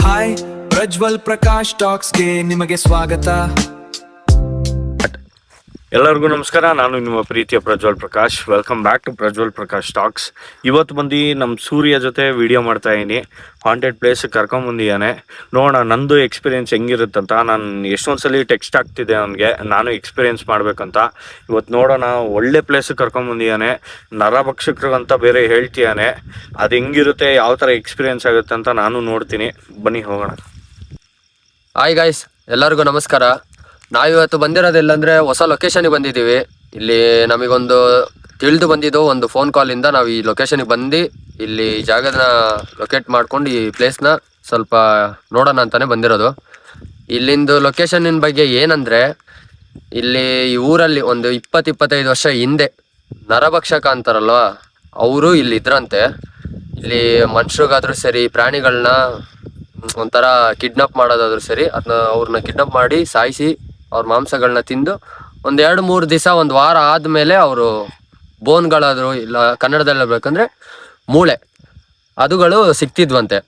Hi, Prajwal Prakash ಟಾಕ್ಸ್ಗೆ ನಿಮಗೆ ಸ್ವಾಗತ. ಎಲ್ಲರಿಗೂ ನಮಸ್ಕಾರ. ನಾನು ನಿಮ್ಮ ಪ್ರೀತಿಯ Prajwal Prakash. Welcome back to Prajwal Prakash talks. ಇವತ್ತು ಬಂದು ನಮ್ಮ ಸೂರ್ಯ ಜೊತೆ ವಿಡಿಯೋ ಮಾಡ್ತಾ ಇದ್ದೀನಿ. ಹಾಂಟೆಡ್ ಪ್ಲೇಸ್ ಕರ್ಕೊಂಬಂದಿದ್ದಾನೆ. ನೋಡೋಣ ನಂದು ಎಕ್ಸ್ಪೀರಿಯೆನ್ಸ್ ಹೆಂಗಿರುತ್ತಂತ. ನಾನು ಎಷ್ಟೊಂದ್ಸಲಿ ಟೆಕ್ಸ್ಟ್ ಆಗ್ತಿದೆ ಅವನಿಗೆ, ನಾನು ಎಕ್ಸ್ಪೀರಿಯೆನ್ಸ್ ಮಾಡ್ಬೇಕಂತ. ಇವತ್ತು ನೋಡೋಣ, ಒಳ್ಳೆ ಪ್ಲೇಸ್ ಕರ್ಕೊಂಬಂದಿದ್ದಾನೆ. ನರಭಕ್ಷಕರಿಗಂತ ಬೇರೆ ಹೇಳ್ತಿದ್ದಾನೆ. ಅದು ಹೆಂಗಿರುತ್ತೆ, ಯಾವ ಥರ ಎಕ್ಸ್ಪೀರಿಯೆನ್ಸ್ ಆಗುತ್ತೆ ಅಂತ ನಾನು ನೋಡ್ತೀನಿ. ಬನ್ನಿ ಹೋಗೋಣ. ಹಾಯ್ ಗಾಯ್ಸ್, ಎಲ್ಲರಿಗೂ ನಮಸ್ಕಾರ. ನಾವಿವತ್ತು ಬಂದಿರೋದಿಲ್ಲಂದರೆ ಹೊಸ ಲೊಕೇಶನಿಗೆ ಬಂದಿದ್ದೀವಿ. ಇಲ್ಲಿ ನಮಗೊಂದು ತಿಳಿದು ಬಂದಿದ್ದು ಒಂದು ಫೋನ್ ಕಾಲಿಂದ ನಾವು ಈ ಲೊಕೇಶನಿಗೆ ಬಂದು ಇಲ್ಲಿ ಜಾಗನ ಲೊಕೇಟ್ ಮಾಡ್ಕೊಂಡು ಈ ಪ್ಲೇಸ್ನ ಸ್ವಲ್ಪ ನೋಡೋಣ ಅಂತಲೇ ಬಂದಿರೋದು. ಇಲ್ಲಿಂದು ಲೊಕೇಶನಿನ ಬಗ್ಗೆ ಏನಂದರೆ, ಇಲ್ಲಿ ಈ ಊರಲ್ಲಿ ಒಂದು 20-25 ವರ್ಷ ಹಿಂದೆ ನರಭಕ್ಷಕ ಅಂತಾರಲ್ವ, ಅವರು ಇಲ್ಲಿ ಇದ್ರಂತೆ. ಇಲ್ಲಿ ಮನುಷ್ಯರಿಗಾದ್ರೂ ಸರಿ, ಪ್ರಾಣಿಗಳನ್ನ ಒಂಥರ ಕಿಡ್ನಾಪ್ ಮಾಡೋದಾದ್ರೂ ಸರಿ, ಅವ್ರನ್ನ ಕಿಡ್ನಾಪ್ ಮಾಡಿ ಸಾಯಿಸಿ ಅವ್ರ ಮಾಂಸಗಳನ್ನ ತಿಂದು ಒಂದು 2-3 ದಿವಸ, ಒಂದು ವಾರ ಆದಮೇಲೆ ಅವರು ಬೋನ್ಗಳಾದ್ರು, ಇಲ್ಲ ಕನ್ನಡದಲ್ಲಿ ಹೇಳ್ಬೇಕಂದ್ರೆ ಮೂಳೆ ಅದುಗಳು ಸಿಕ್ತಿದ್ವಂತೆ.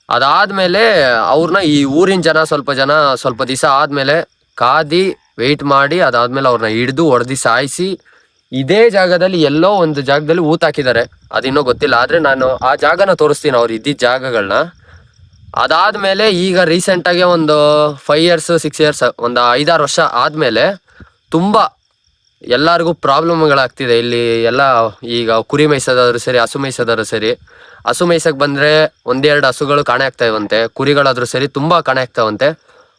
ಅದಾದಮೇಲೆ ಅವ್ರನ್ನ ಈ ಊರಿನ ಜನ ಸ್ವಲ್ಪ ದಿವಸ ಆದಮೇಲೆ ಕಾದಿ ವೆಯ್ಟ್ ಮಾಡಿ, ಅದಾದಮೇಲೆ ಅವ್ರನ್ನ ಹಿಡ್ದು ಹೊಡೆದು ಸಾಯಿಸಿ ಇದೇ ಜಾಗದಲ್ಲಿ ಎಲ್ಲೋ ಒಂದು ಜಾಗದಲ್ಲಿ ಊತಾಕಿದ್ದಾರೆ. ಅದಿನ್ನೂ ಗೊತ್ತಿಲ್ಲ. ಆದರೆ ನಾನು ಆ ಜಾಗನ ತೋರಿಸ್ತೀನಿ, ಅವ್ರು ಇದ್ದಿದ್ದ ಜಾಗಗಳನ್ನ. ಅದಾದಮೇಲೆ ಈಗ ರೀಸೆಂಟಾಗಿ ಒಂದು 5 ಇಯರ್ಸ್ 6 ಇಯರ್ಸ್, ಒಂದು 5-6 ವರ್ಷ ಆದಮೇಲೆ ತುಂಬ ಎಲ್ಲರಿಗೂ ಪ್ರಾಬ್ಲಮ್ಗಳಾಗ್ತಿದೆ. ಇಲ್ಲಿ ಎಲ್ಲ ಈಗ ಕುರಿ ಮೇಯಿಸೋದಾದ್ರು ಸರಿ, ಹಸು ಮೇಯಿಸೋದಾದ್ರು ಸರಿ. ಹಸು ಮೇಯ್ಸಕ್ಕೆ ಬಂದರೆ 1-2 ಹಸುಗಳು ಕಾಣೆ ಆಗ್ತಾವಂತೆ, ಕುರಿಗಳಾದರೂ ಸರಿ ತುಂಬ ಕಾಣೆ ಆಗ್ತಾವಂತೆ.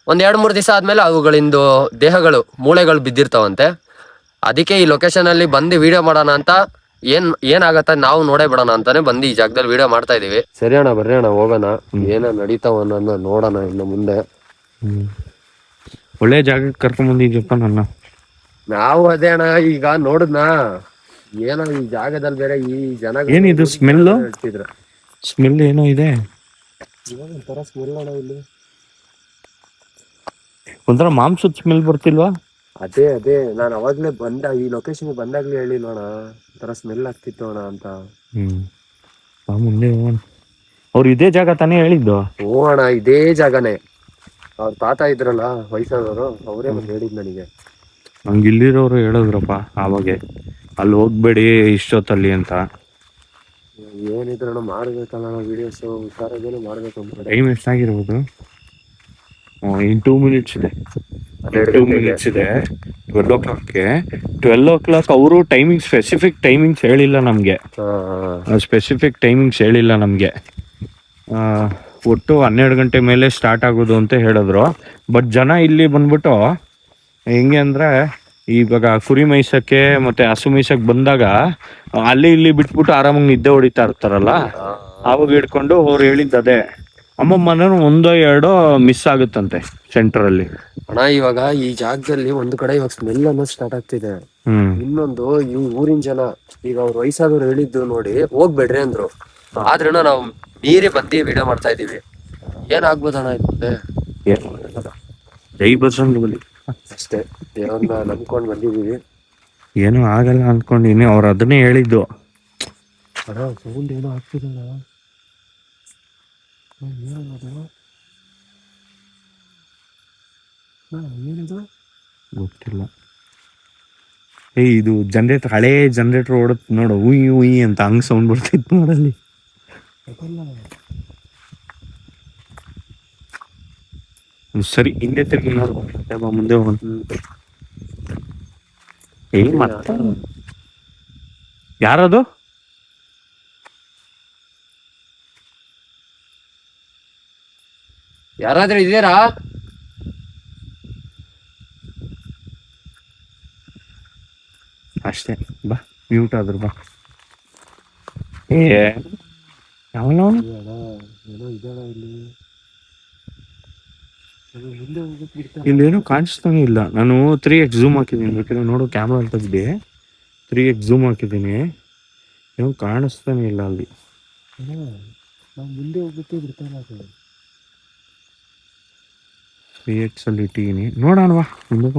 ಒಂದು 2-3 ದಿವಸ ಆದಮೇಲೆ ಅವುಗಳಿಂದು ದೇಹಗಳು, ಮೂಳೆಗಳು ಬಿದ್ದಿರ್ತಾವಂತೆ. ಅದಕ್ಕೆ ಈ ಲೊಕೇಶನಲ್ಲಿ ಬಂದು ವಿಡಿಯೋ ಮಾಡೋಣ ಅಂತ, ಏನಾಗತ್ತ ನಾವು ನೋಡೇ ಬಿಡೋಣ ಅಂತಾನೆ ಬಂದು ಈ ಜಾಗದಲ್ಲಿ ವಿಡಿಯೋ ಮಾಡ್ತಾ ಇದೀವಿ. ಸರಿ ಅಣ್ಣ, ಬರ್ರಿ ಅಣ್ಣ, ಹೋಗೋಣ. ಏನ ನಡೀತಾವ ಅನ್ನೋದನ್ನ ನೋಡೋಣ ಇನ್ನು ಮುಂದೆ. ಒಳ್ಳೆ ಜಾಗಕ್ಕೆ ಕರ್ಕೊಂಡ್ ಬಂದಿದ್ಯಪ್ಪ ನನ್ನ. ನಾವು ಅದೇ ಅಣ್ಣ, ಈಗ ನೋಡಿದ್ನಾ ಏನೋ ಈ ಜಾಗದಲ್ಲಿ ಬೇರೆ ಈ ಜನ ಏನಿದು ಸ್ಮೆಲ್? ಸ್ಮೆಲ್ ಏನೋ ಇದೆ, ಒಂಥರ ಸ್ಮೆಲ್ ಅಣ್ಣ. ಇಲ್ಲಿ ಒಂಥರ ಮಾಂಸದ ಸ್ಮೆಲ್ ಬರ್ತಿಲ್ವಾ? ಅದೇ ನಾನು ಅವಾಗ್ಲೇ ಈ ಲೊಕೇಶನ್ ಬಂದಾಗ್ಲೇ ಹೇಳಿಲ್ವಣ, ಒಂಥರ ಸ್ಮೆಲ್ ಆಗ್ತಿತ್ತು ಅಣ್ಣ ಅಂತ. ಮುಂದೆ ಅವ್ರು ಇದೇ ಜಾಗ ತಾನೇ ಹೇಳಿದ್ದು? ಓ ಅಣ್ಣ, ಇದೇ ಜಾಗನೇ. ಅವ್ರ ತಾತ ಇದ್ರಲ್ಲ ವಯಸ್ಸಾದವರು, ಅವರೇ ಹೇಳಿದ್ ನನಗೆ. ನಂಗೆ ಇಲ್ಲಿರೋರು ಹೇಳಿದ್ರಪ್ಪ ಆವಾಗೆ, ಅಲ್ಲಿ ಹೋಗ್ಬೇಡಿ ಇಷ್ಟೊತ್ತಲ್ಲಿ ಅಂತ. ಏನಿದ್ರಣ್ಣ ಮಾಡ್ಬೇಕಲ್ಲ ವಿಡಿಯೋಸ್, ಹುಷಾರಾಗೇನೆ ಮಾಡ್ಬೇಕು ಅಂತ. ಟೈಮ್ ಎಷ್ಟಾಗಿರ್ಬೋದು? ಇನ್ 2 ಮಿನಿಟ್ಸ್ ಇದೆ. 2 ಮಿನಿಟ್ಸ್ ಇದೆ 12 o'clockಗೆ. 12 o'clock ಅವರು ಟೈಮಿಂಗ್, ಸ್ಪೆಸಿಫಿಕ್ ಟೈಮಿಂಗ್ಸ್ ಹೇಳಿಲ್ಲ ನಮಗೆ. ಒಟ್ಟು 12 ಗಂಟೆ ಮೇಲೆ ಸ್ಟಾರ್ಟ್ ಆಗೋದು ಅಂತ ಹೇಳಿದ್ರು. ಬಟ್ ಜನ ಇಲ್ಲಿ ಬಂದ್ಬಿಟ್ಟು ಹೆಂಗೆ ಅಂದ್ರೆ, ಇವಾಗ ಕುರಿ ಮೇಯ್ಸಕ್ಕೆ ಮತ್ತೆ ಹಸು ಮೇಯ್ಸಕ್ಕೆ ಬಂದಾಗ ಅಲ್ಲಿ ಇಲ್ಲಿ ಬಿಟ್ಬಿಟ್ಟು ಆರಾಮಾಗಿ ನಿದ್ದೆ ಹೊಡಿತಾ ಇರ್ತಾರಲ್ಲ, ಅವಾಗ ಹಿಡ್ಕೊಂಡು ಅವ್ರು ಹೇಳಿದ್ದು ಅದೇ. ಅಮ್ಮಮ್ಮನ 1-2 ಮಿಸ್ ಆಗುತ್ತಂತೆ ಸೆಂಟರ್ ಅಲ್ಲಿ. ಅಣ್ಣ ಇವಾಗ ಈ ಜಾಗದಲ್ಲಿ ಒಂದು ಕಡೆ ಇವಾಗ ಸ್ಮೆಲ್ ಅನ್ನೋದು ಸ್ಟಾರ್ಟ್ ಆಗ್ತಿದೆ. ಇನ್ನೊಂದು, ಈ ಊರಿನ ಜನ ಈಗ ಅವ್ರ ವಯಸ್ಸಾದವ್ರು ಹೇಳಿದ್ದು ನೋಡಿ ಹೋಗ್ಬೇಡ್ರಿ ಅಂದ್ರು. ಆದ್ರೂ ನಾವು ನೀರೇ ಬಂದು ವಿಡಿಯೋ ಮಾಡ್ತಾ ಇದೀವಿ. ಏನಾಗ್ಬೋದಣ್ಣ ಇರುತ್ತೆ? ಜೈ ಬಸವನ ಬಲಿ ಅಷ್ಟೇ, ದೇವ್ರನ್ನ ನಂಬ್ಕೊಂಡ್ ಬಂದಿದೀವಿ. ಏನೂ ಆಗಲ್ಲ ಅನ್ಕೊಂಡಿನಿ. ಅವ್ರು ಅದನ್ನೇ ಹೇಳಿದ್ದು. ಸೌಂಡ್ ಏನೋ ಆಗ್ತಿದೆ. ಗೊತ್ತಿಲ್ಲ. ಇದು ಜನರೇಟರ್, ಹಳೇ ಜನರೇಟರ್ ಓಡುತ್ತೆ ನೋಡು, ಉಯ್ ಉಯ್ ಅಂತ ಹಂಗ್ ಸೌಂಡ್ ಬರ್ತಿತ್ತು ನೋಡಲ್ಲಿ. ಸರಿ, ಹಿಂದೆ ತಿರ್ಗಿ ನೋಡ್ಬ, ಮುಂದೆ ಹೋಗೋಣ. ಯಾರದು? ಯಾರಾದ್ರೂ ಇದೀರಾ? ಅಷ್ಟೇ, ಬಾ, ಮ್ಯೂಟ್ ಆದ್ರು ಬಾ. ಇಲ್ಲೇನು ಕಾಣಿಸ್ತಾನೆ ಇಲ್ಲ. ನಾನು 3x ಝೂಮ್ ಹಾಕಿದ್ದೀನಿ, ಬೇಕಾದ್ರೆ ನೋಡು, ಕ್ಯಾಮ್ರಾ ತೆಗ್ದು 3x ಝೂಮ್ ಹಾಕಿದ್ದೀನಿ. ಏನು ಕಾಣಿಸ್ತಾನೆ ಇಲ್ಲ ಅಲ್ಲಿ. ಮುಂದೆ ಹೋಗ್ಬಿಟ್ಟು ಬಿಡ್ತಾನೆ. 3x ಅಲ್ಲಿ ಇಟ್ಟಿದ್ದೀನಿ, ನೋಡೋಣವಾ ಮುಂದೆ.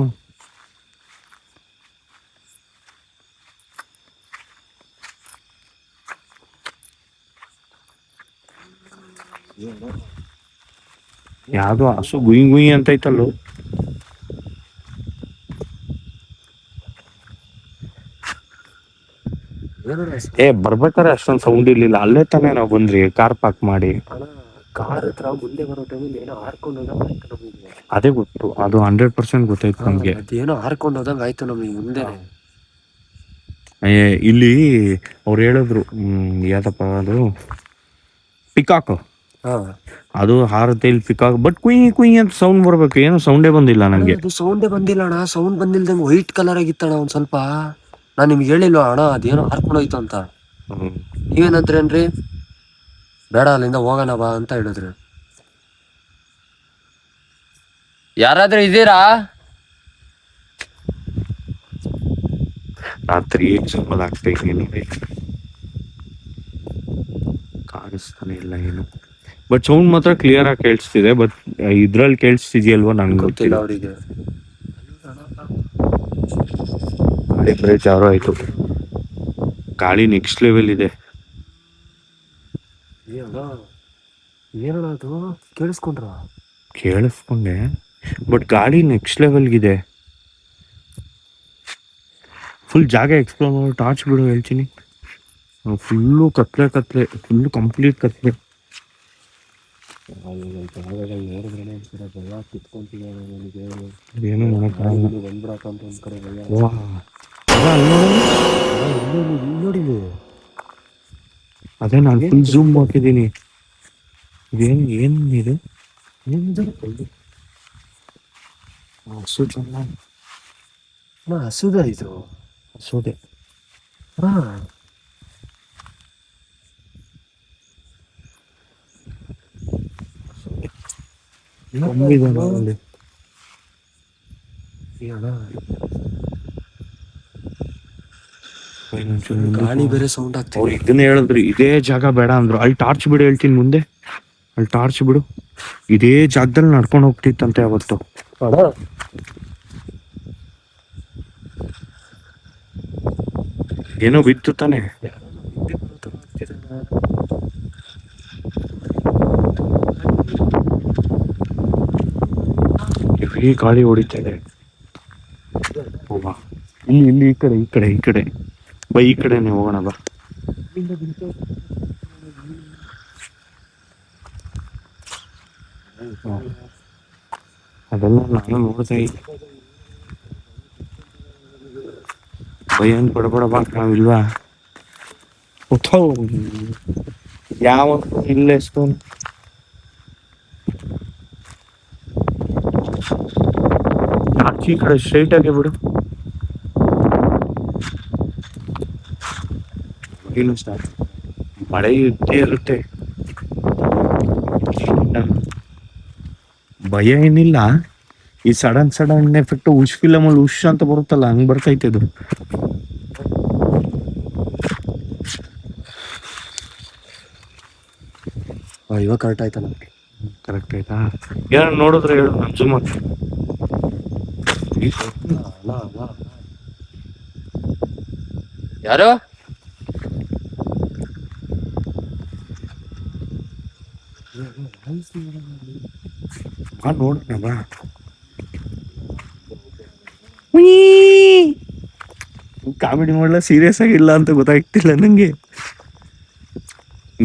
ಯಾವ್ದೋ ಹಸು ಗುಯ್ ಗುಯ್ ಅಂತ ಐತಲ್ಲೋ. ಬರ್ಬೇಕಾರೆ ಅಷ್ಟೊಂದು ಸೌಂಡ್ ಇರ್ಲಿಲ್ಲ. ಅಲ್ಲೇ ತಾನೇ ನಾವು ಬಂದ್ರಿ ಕಾರ್ ಪಾರ್ಕ್ ಮಾಡಿ. ಕಾರ್ ಹತ್ರ ಮುಂದೆ ಬರೋ ಟೈಮಲ್ಲಿ ಏನೋ ಹಾರ್ಕೊಂಡು ಹೋದಂಗ ಆಯ್ತು ನಮಗೆ. ಅದೇ ಗೊತ್ತು, ಅದು 100% ಗೊತ್ತಾಯ್ತು ನಮ್ಗೆ. ಅದೇನೋ ಹಾರ್ಕೊಂಡು ಹೋದಂಗ ಆಯ್ತು ನಮಗೆ ಮುಂದೆ. ಇಲ್ಲಿ ಅವ್ರು ಹೇಳಿದ್ರು ಯಾವ್ದಪ್ಪ ಅದು ಪಿಕಾಕ್, ಅದು ಹಾರುತ್ತೆ ಇಲ್ಲಿ ಪಿಕಾಕ್. ಬಟ್ ಕುಯ್ ಕುಯ್ ಅಂತ ಸೌಂಡ್ ಬರ್ಬೇಕು, ಏನು ಸೌಂಡೇ ಬಂದಿಲ್ಲ ನಂಗೆ. ಅದು ಸೌಂಡೇ ಬಂದಿಲ್ಲ ಅಣ್ಣ. ಸೌಂಡ್ ಬಂದಿಲ್ದಂಗೆ ವೈಟ್ ಕಲರ್ ಆಗಿತ್ತಣ್ಣ ಒಂದ್ ಸ್ವಲ್ಪ. ನಾನ್ ನಿಮ್ಗೆ ಹೇಳಿಲ್ವಾ ಅಣ್ಣ ಅದೇನೋ ಹಾರ್ಕೊಂಡು ಹೋಯ್ತು ಅಂತ. ನೀವೇನಂದ್ರೇನ್ರಿ? ಬೇಡ ಅಲ್ಲಿಂದ ಹೋಗೋಣ ಬಾ ಅಂತ ಹೇಳಿದ್ರು. ಯಾರಾದ್ರೂ ಇದ್ದೀರಾ? ರಾತ್ರಿ ಎಕ್ಸಾಂಪಲ್ ಆಗ್ತಾ ಇದ್ದೀನಿ, ಕಾಣಿಸ್ತಾನೆ ಇಲ್ಲ ಏನು. ಬಟ್ ಸೌಂಡ್ ಮಾತ್ರ ಕ್ಲಿಯರ್ ಆಗಿ ಕೇಳಿಸ್ತಿದೆ. ಬಟ್ ಇದ್ರಲ್ಲಿ ಕೇಳಿಸ್ತಿದ್ಯಲ್ವಾ ನಂಗೆ ಗೊತ್ತಿಲ್ಲ ಅವರಿಗೆ. ಗಾಳಿ ಬರೀ ಜಾರೋ ಆಯ್ತು. ಗಾಳಿ ನೆಕ್ಸ್ಟ್ ಲೆವೆಲ್ ಇದೆ. ಏನಣ್ಣ ಅದು? ಕೇಳಿಸ್ಕೊಂಡೆ, ಬಟ್ ಗಾಳಿ ನೆಕ್ಸ್ಟ್ ಲೆವೆಲ್ಗಿದೆ. ಫುಲ್ ಜಾಗ ಎಕ್ಸ್ಪ್ಲೋರ್ ಮಾಡೋ ಟಾರ್ಚ್ ಬಿಡು ಹೇಳ್ತೀನಿ. ಫುಲ್ಲು ಕತ್ಲೆ, ಫುಲ್ಲು ಕಂಪ್ಲೀಟ್ ಕತ್ಲೆ. ಏನು ಅದೇ ನಾನು ಫುಲ್ ಝೂಮ್ ಹಾಕಿದ್ದೀನಿ. ಏನಿದೆ? ಹಸು ಚೆನ್ನಾಗಿ ಹಸುದ ಇದು ಹಸುದೆ. ಗಾಳಿ ಬೇರೆ ಸೌಂಡ್ ಆಗ್ತದೆ. ಅವ್ರು ಇದನ್ನ ಹೇಳಿದ್ರು, ಇದೇ ಜಾಗ ಬೇಡ ಅಂದ್ರು. ಅಲ್ಲಿ ಟಾರ್ಚ್ ಬಿಡು ಹೇಳ್ತೀನಿ ಮುಂದೆ. ಅಲ್ಲಿ ಟಾರ್ಚ್ ಬಿಡು. ಇದೇ ಜಾಗದಲ್ಲಿ ನಡ್ಕೊಂಡು ಹೋಗ್ತಿತ್ತಂತೆ ಅವತ್ತು. ಏನೋ ಬಿತ್ತು ತಾನೆ. ಈ ಗಾಳಿ ಹೊಡಿತಾ ಇದೆ. ಇಲ್ಲಿ ಈ ಕಡೆ ಬಾ, ಈ ಕಡೆನೆ ಹೋಗೋಣ ಬಾ. ಅದೆಲ್ಲ ನಾನು ನೋಡ್ತಾ ಇದ್ದೆ. ಭಯ ಅಂತ ಪಡಬೇಡ ಬಾ, ನಾವಿಲ್ವಾ? ಯಾವ ಇಲ್ಲ ಎಷ್ಟು ಈ ಕಡೆ ಸ್ಟ್ರೈಟ್ ಆಗಿ ಬಿಡು. ಮಳೆ ಇದ್ದೇ ಇರುತ್ತೆ, ಭಯ ಏನಿಲ್ಲ. ಈ ಸಡನ್ ಎಫೆಕ್ಟ್ ಉಶ್ ಫಿಲಮಲ್ಲಿ ಉಶ್ ಅಂತ ಬರುತ್ತಲ್ಲ, ಹಂಗ್ ಬರ್ತೈತೆ ಅದು. ಇವಾಗ ಕರೆಕ್ಟ್ ಆಯ್ತಲ್ಲ? ಕರೆಕ್ಟ್ ಆಯ್ತಾ? ಯಾರು ನೋಡಿದ್ರೆ ಹೇಳು, ನಾನು ಜೂಮ್ ಯಾರು? ನೋಡೋಣ ಬಾ. ಕಾಮಿಡಿ ಮಾಡಲ್ಲ, ಸೀರಿಯಸ್ ಆಗಿಲ್ಲ ಅಂತ ಗೊತ್ತಾಗ್ತಿಲ್ಲ ನಂಗೆ.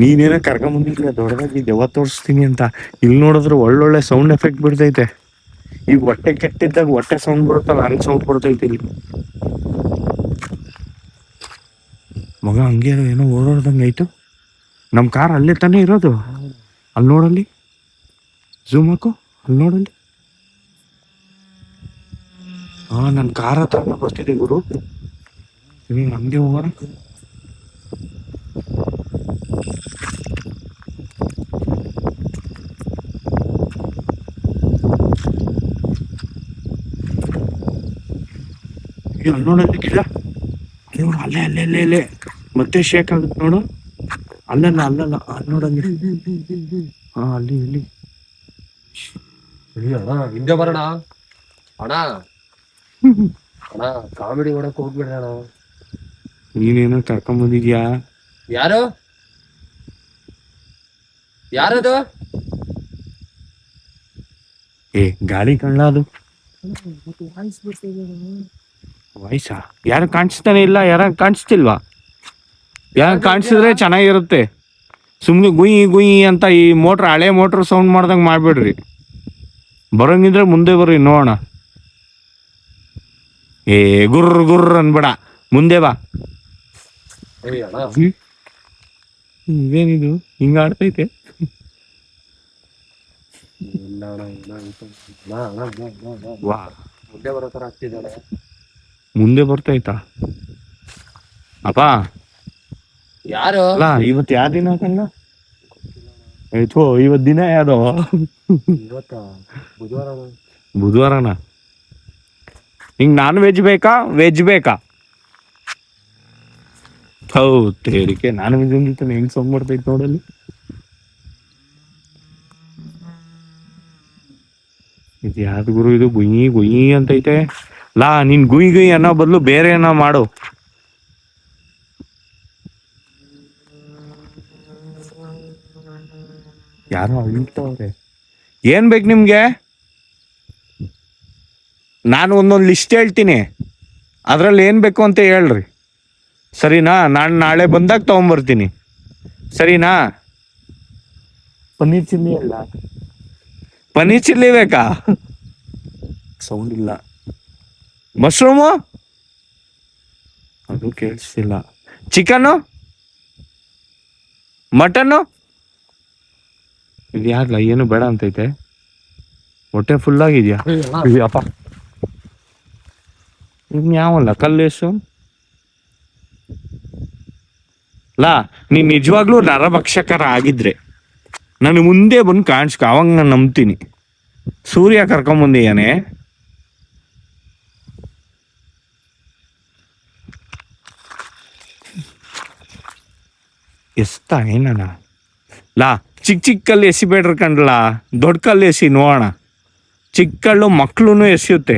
ನೀನೇನೋ ಕರ್ಕೊಂಬಂದಿಲ್ಲ ದೊಡ್ಡದಾಗಿ ದೆವ್ವ ತೋರಿಸ್ತೀನಿ ಅಂತ. ಇಲ್ಲಿ ನೋಡಿದ್ರೆ ಒಳ್ಳೊಳ್ಳೆ ಸೌಂಡ್ ಎಫೆಕ್ಟ್ ಬಿಡ್ತೈತೆ. ಈಗ ಹೊಟ್ಟೆ ಕೆಟ್ಟಿದ್ದಾಗ ಹೊಟ್ಟೆ ಸೌಂಡ್ ಬರುತ್ತಲ್ಲ, ಹಂಗ್ ಸೌಂಡ್ ಬರ್ತೈತೆ ಇಲ್ಲಿ. ಮಗ ಹಂಗೆ ಏನೋ ಓಡಾಡ್ದಂಗೆ ಆಯ್ತು. ನಮ್ಮ ಕಾರ್ ಅಲ್ಲೇ ತಾನೇ ಇರೋದು. ಅಲ್ಲಿ ನೋಡಲ್ಲಿ, ಝೂಮ್ ಹಾಕು, ಅಲ್ಲಿ ನೋಡಲ್ಲಿ. ನನ್ನ ಕಾರ್ ಹತ್ರ ಬರ್ತಿದೆ ಗುರು. ಹಂಗೆ ಹೋಗೋಣ. ಅಲ್ಲಿ ನೋಡಲ್ಲಿ ಗಿಡ, ನೋಡು ಅಲ್ಲೇ ಮತ್ತೆ ಶೇಕ್ ಆಗುತ್ತೆ ನೋಡು. ಅಲ್ಲಲ್ಲ ಅಲ್ಲಿ ನೋಡಲ್ಲಿ. ಅಲ್ಲಿ ಇಲ್ಲಿ ಹಿಂದೆ ಬರೋಣ ಅಣ್ಣ. ಅಣ್ಣ ಕಾಮಿಡಿ ಮಾಡಕ್ ಹೋಗ್ಬಿಡ್ರಿ ಅಣ್ಣ. ನೀನೇನೋ ಕರ್ಕೊಂಬಂದಿದ್ಯಾ? ಯಾರದು? ಏ ಗಾಡಿ ಕಣ್ಣ ಅದು ವಾಯ್ಸಾ ಯಾರು ಕಾಣಿಸ್ತಾನೆ ಇಲ್ಲ, ಯಾರ ಕಾಣಿಸ್ತಿಲ್ವಾ? ಯಾರು ಕಾಣಿಸಿದ್ರೆ ಚೆನ್ನಾಗಿರುತ್ತೆ. ಸುಮ್ನೆ ಗುಯ್ ಗುಯ್ ಅಂತ ಈ ಮೋಟ್ರ್, ಹಳೆ ಮೋಟ್ರ್ ಸೌಂಡ್ ಮಾಡ್ದಂಗ್ ಮಾಡ್ಬೇಡ್ರಿ. ಬರೋಂಗಿದ್ರೆ ಮುಂದೆ ಬರ್ರಿ ನೋಡೋಣ. ಏ ಗುರ್ರ ಗುರ್ರ ಅನ್ಬೇಡ, ಮುಂದೆ ಬಾ. ಇದೇನಿದು ಹಿಂಗ ಆಡ್ತೈತೆ? ವಾ, ಮುಂದೆ ಬರೋ ತರ ಆಗ್ತಿದ್ದಾಳೆ. ಮುಂದೆ ಬರ್ತೈತಾ ಅಪ್ಪ? ಯಾರು ಅಲ್ಲ ಇವತ್ತು ಯಾವ ದಿನ ಕಣ್ಣ? ಆಯ್ತು ಇವತ್ ದಿನ ಯಾವ್ದೋ ಬುಧವಾರನ? ಹಿಂಗ್ ನಾನ್ ವೆಜ್ ಬೇಕಾ ವೆಜ್ ಬೇಕಾ? ಹೌದು ತೇರಿಕೆ, ನಾನ್ ವೆಜ್ ಅಂದಿತ್ತಾನೆ ಹೆಂಗ್ ಸೌಂಡ್ ಬರ್ತೈತೆ ನೋಡಲ್ಲಿ. ಇದು ಯಾವ್ದು ಗುರು ಇದು? ಗುಯಿ ಗುಯಿ ಅಂತೈತೆ. ಲಾ ನೀನ್ ಗುಯಿ ಗುಯಿ ಅನ್ನೋ ಬದಲು ಬೇರೆ ಏನೋ ಮಾಡು. ಯಾರೋ ಅಳ್ತವ್ರೆ. ಏನ್ ಬೇಕು ನಿಮ್ಗೆ? ನಾನು ಒಂದೊಂದು ಲಿಸ್ಟ್ ಹೇಳ್ತೀನಿ, ಅದ್ರಲ್ಲಿ ಏನ್ ಬೇಕು ಅಂತ ಹೇಳ್ರಿ, ಸರಿನಾ? ನಾನು ನಾಳೆ ಬಂದಾಗ ತಗೊಂಬರ್ತೀನಿ, ಸರಿನಾ? ಪನ್ನೀರ್ ಚಿಲ್ಲಿ ಅಲ್ಲ, ಪನ್ನೀರ್ ಚಿಲ್ಲಿ ಬೇಕಾ? ಸೌಂಡ್ ಇಲ್ಲ. ಮಶ್ರೂಮು ಅದು ಕೇಳಿಸ್ತಿಲ್ಲ. ಚಿಕನ್ನು, ಮಟನ್ನು, ಇದು ಯಾರ್ಲ ಏನು ಬೇಡ ಅಂತೈತೆ? ಹೊಟ್ಟೆ ಫುಲ್ ಆಗಿದ್ಯಾ? ಅಪ್ಪ ಇನ್ ಯಾವಲ್ಲ ಕಲ್ಲೇಸು? ಲಾ ನೀನ್ ನಿಜವಾಗ್ಲೂ ನರಭಕ್ಷಕರ ಆಗಿದ್ರೆ ನಾನು ಮುಂದೆ ಬಂದು ಕಾಣಿಸ್ಕ, ಅವಾಗ ನಾನು ನಂಬ್ತೀನಿ. ಸೂರ್ಯ ಕರ್ಕೊಂಬಂದಿಯಾನೆ. ಎಸ್ತಾ ಏನಣ್ಣ? ಲಾ ಚಿಕ್ಕ ಚಿಕ್ಕ ಕಲ್ಲು ಎಸಿಬೇಡ್ರಿ ಕಂಡ್ಲ, ದೊಡ್ಡ ಕಲ್ಲು ಎಸಿ ನೋಡೋಣ. ಚಿಕ್ಕ ಕಲ್ಲು ಮಕ್ಳು ಎಸಿಯುತ್ತೆ.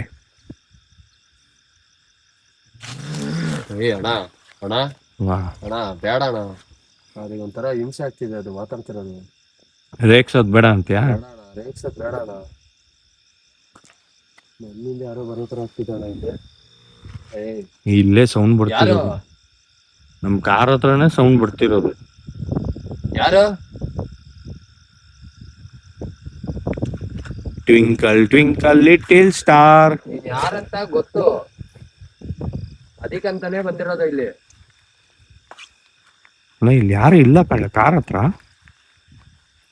ಅಣ್ಣ ಅಣ್ಣ ವಾ, ಅಣ್ಣ ಬೇಡ ಅಣ್ಣ, ಅದಕ್ಕೆ ಒಂಥರ ಹಿಂಸೆ ಆಗ್ತಿದೆ ಅದು ಮಾತಾಡ್ತಿರೋದು. ರೇಗ್ಸೋದ್ ಬೇಡ ಅಂತ್ಯಾ? ರೇಗ್ಸೋದ್ ಬೇಡ ಅಣ್ಣ, ನನ್ನಿಂದ ಯಾರೋ ಬರೋ ತರ ಆಗ್ತಿದ್ದಾಳ ಇಲ್ಲಿ. ಇಲ್ಲೇ ಸೌಂಡ್ ಬಿಡ್ತಿರೋದು, ನಮ್ ಕಾರ್ ಹತ್ರನೇ ಸೌಂಡ್ ಬಿಡ್ತಿರೋದು. ಯಾರು? Twinkle twinkle little star. ಯಾರಂತ ಗೊತ್ತು, ಅದಕ್ಕಂತಾನೆ ಬಂದಿರೋದು ಇಲ್ಲಿ. ಇಲ್ಲಿ ಯಾರು ಇಲ್ಲ ಕಳ್ಳ ಕಾರ್ ಹತ್ರ.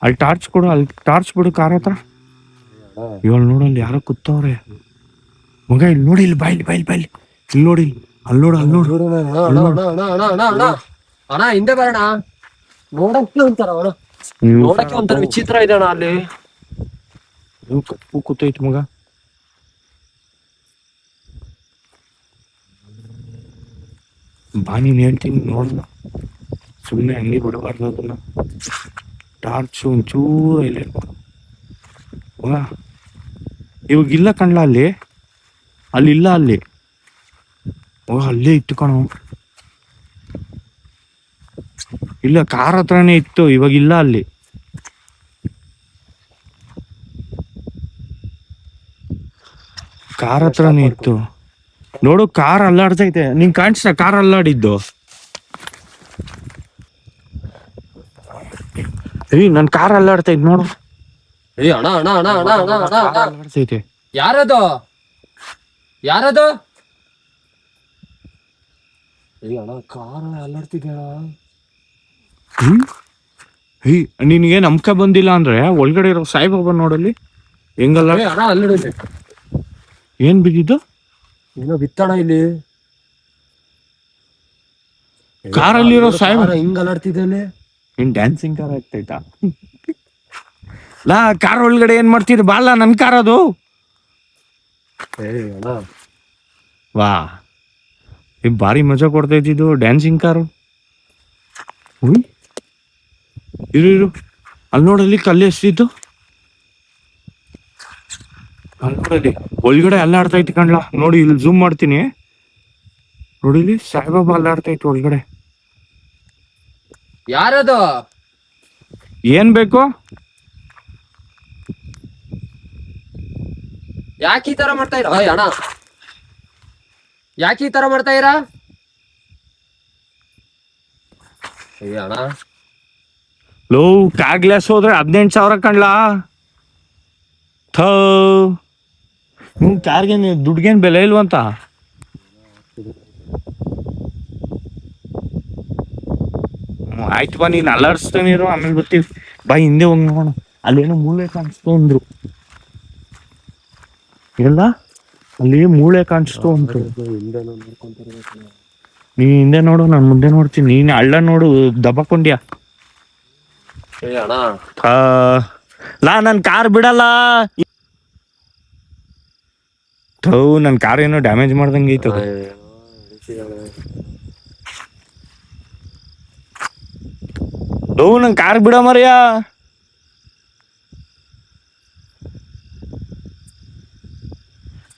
ಅಲ್ಲಿ ಟಾರ್ಚ್ ಕೊಡು, ಅಲ್ಲಿ ಟಾರ್ಚ್ ಬಿಡು ಕಾರ್ ಹತ್ರ. ಇವಾಗ ನೋಡಲ್ಲಿ ಯಾರೋ ಕೂತವ್ರೆ ಮಗ. ಇಲ್ಲಿ ನೋಡಿ, ಇಲ್ಲಿ ಬಾಯ್ಲಿ ಬಾಯ್ಲಿ ಬಾಯ್ಲಿ, ಇಲ್ಲಿ ನೋಡಿ, ಅಲ್ಲಿ ನೋಡು, ಅಲ್ಲಿ ನೋಡು. ಅಣ್ಣ ಹಿಂದೆ ಬರೋಣ, ನೋಡಕ್ಕೆ ಒಂಥರ ಅವನು, ನೋಡಕ್ಕೆ ಒಂಥರ ವಿಚಿತ್ರ ಇದೆ ಅಣ್ಣ ಅಲ್ಲಿ. ಕಪ್ಪು ಕೂತೈತಿ ಮಗ. ಬಾ ನೀನ್ ಹೇಳ್ತೀನಿ ನೋಡ, ಸುಮ್ಮನೆ ಹಂಗೆ ಬಿಡಬಾರ್ದು ಅದನ್ನ. ಟಾರ್ಚು ಒಂಚೂರು ಇಲ್ಲ ಮಗ. ಇವಾಗ ಇಲ್ಲ ಕಣ್ಲ ಅಲ್ಲಿ, ಅಲ್ಲಿಲ್ಲ ಅಲ್ಲಿ ಮಗ, ಅಲ್ಲೇ ಇತ್ತು ಕಣೋ. ಇಲ್ಲ ಕಾರ್ ಹತ್ರನೇ ಇತ್ತು, ಇವಾಗ ಇಲ್ಲ ಅಲ್ಲಿ. ಕಾರ್ ಹತ್ರನೇ ಇತ್ತು ನೋಡು. ಕಾರ್ ಅಲ್ಲಾಡ್ತೈತೆ, ನಿಂಗೆ ಕಾಣಿಸ್ತಾ ಕಾರ್ ಅಲ್ಲಾಡಿದ್ದು? ನನ್ ಕಾರ್ ಅಲ್ಲಾಡ್ತೈತೆ ನೋಡು. ಅಣ್ಣ ಅಣ್ಣ ಅಣ್ಣ ಅಣ್ಣ ಅಣ್ಣ ಅಣ್ಣ ಅಲ್ಲಾಡ್ತೈತೆ. ಯಾರದು? ಯಾರದು? ಅಣ್ಣ ಕಾರ್ ಅಲ್ಲಾಡ್ತಿದ್ಯಾ? ನಿನ್ಗೆ ನಂಬಿಕೆ ಬಂದಿಲ್ಲ ಅಂದ್ರೆ ಒಳಗಡೆ ಇರೋ ಸಾಯಿಬಾಬಾ ನೋಡಲ್ಲಿ ಹೆಂಗಲ್ಲ. ಅಣ್ಣ ಅಲ್ಲಾಡಿ, ಏನ್ ಬಿದ್ದಿದ್ದು? ಏನೋ ಬಿತ್ತಣ ಇಲ್ಲಿ ಕಾರಲ್ಲಿರೋ ಸಾಯಿಬಾಬಾ. ಹಿಂಗ್ ಅಲ್ಲಾಡ್ತಿದ್ದಾನೆ. ಏನ್ ಡ್ಯಾನ್ಸಿಂಗ್ ಕಾರ್ ಆಗ್ತೈತಾ? ಲಾ ಕಾರ್ ಒಳಗಡೆ ಏನ್ ಮಾಡ್ತಿದ್ರು? ಬಾಳ ನನ್ ಕಾರ್ ಅದು. ವಾ, ಭಾರಿ ಮಜಾ ಕೊಡ್ತೈತಿದ್ದು ಡ್ಯಾನ್ಸಿಂಗ್ ಕಾರು. ಇರು ಅಲ್ಲಿ ನೋಡಲ್ಲಿ ಕಲ್ಲು ಎಷ್ಟಿತ್ತು, ಅಲ್ಲಿ ನೋಡಲ್ಲಿ ಒಳಗಡೆ ಅಲ್ಲಾಡ್ತೈತಿ ಕಣ್ಲಾ. ನೋಡಿ ಇಲ್ಲಿ ಝೂಮ್ ಮಾಡ್ತೀನಿ, ನೋಡಿ ಇಲ್ಲಿ ಸಾಯಿಬಾಬಾ ಅಲ್ಲಾಡ್ತೈತಿ ಒಳಗಡೆ. ಯಾರದು? ಏನ್ ಬೇಕು? ಯಾಕೆ ಈ ತರ ಮಾಡ್ತಾ ಇರ ಅಣ್ಣ? ಯಾಕೆ ಈ ತರ ಮಾಡ್ತಾ ಇರಾ? ಅಣ್ಣ ಲೋ ಕಾರ್ ಗ್ಲಾಸ್ ಹೋದ್ರೆ 18,000 ಕಣ್ಲಾ. ಥೂ, ನಿಮ್ ಕಾರ್ಗೆ ದುಡ್ಗೇನ್ ಬೆಲೆ ಇಲ್ವಂತ. ಆಯ್ತು ಬಾ, ನೀನ್ ಅಲ್ಲಾಡಿಸ್ತಾನಿರೋ, ಆಮೇಲೆ ಬರ್ತೀವಿ ಬಾ. ಹಿಂದೆ ಹೋಗಿ ನೋಡೋಣ, ಅಲ್ಲೇನೋ ಮೂಳೆ ಕಾಣಿಸ್ತು ಅಂದ್ರು. ಎಲ್ಲ ಅಲ್ಲಿ ಮೂಳೆ ಕಾಣಿಸ್ತು ಅಂತು. ನೀ ಹಿಂದೆ ನೋಡು, ನಾನು ಮುಂದೆ ನೋಡ್ತೀನಿ. ನೀನ್ ಹಳ್ಳ ನೋಡು, ದಬ್ಬಕೊಂಡ್ಯಾ. ಅಣ್ಣ ಲಾ ನನ್ ಕಾರ್ ಬಿಡಲ್ಲ. ಥೂ, ನನ್ ಕಾರ್ ಏನೋ ಡ್ಯಾಮೇಜ್ ಮಾಡ್ದಂಗೆ ಐತದ. ಲೋ ನನ್ ಕಾರ್ ಬಿಡ ಮರ್ಯ.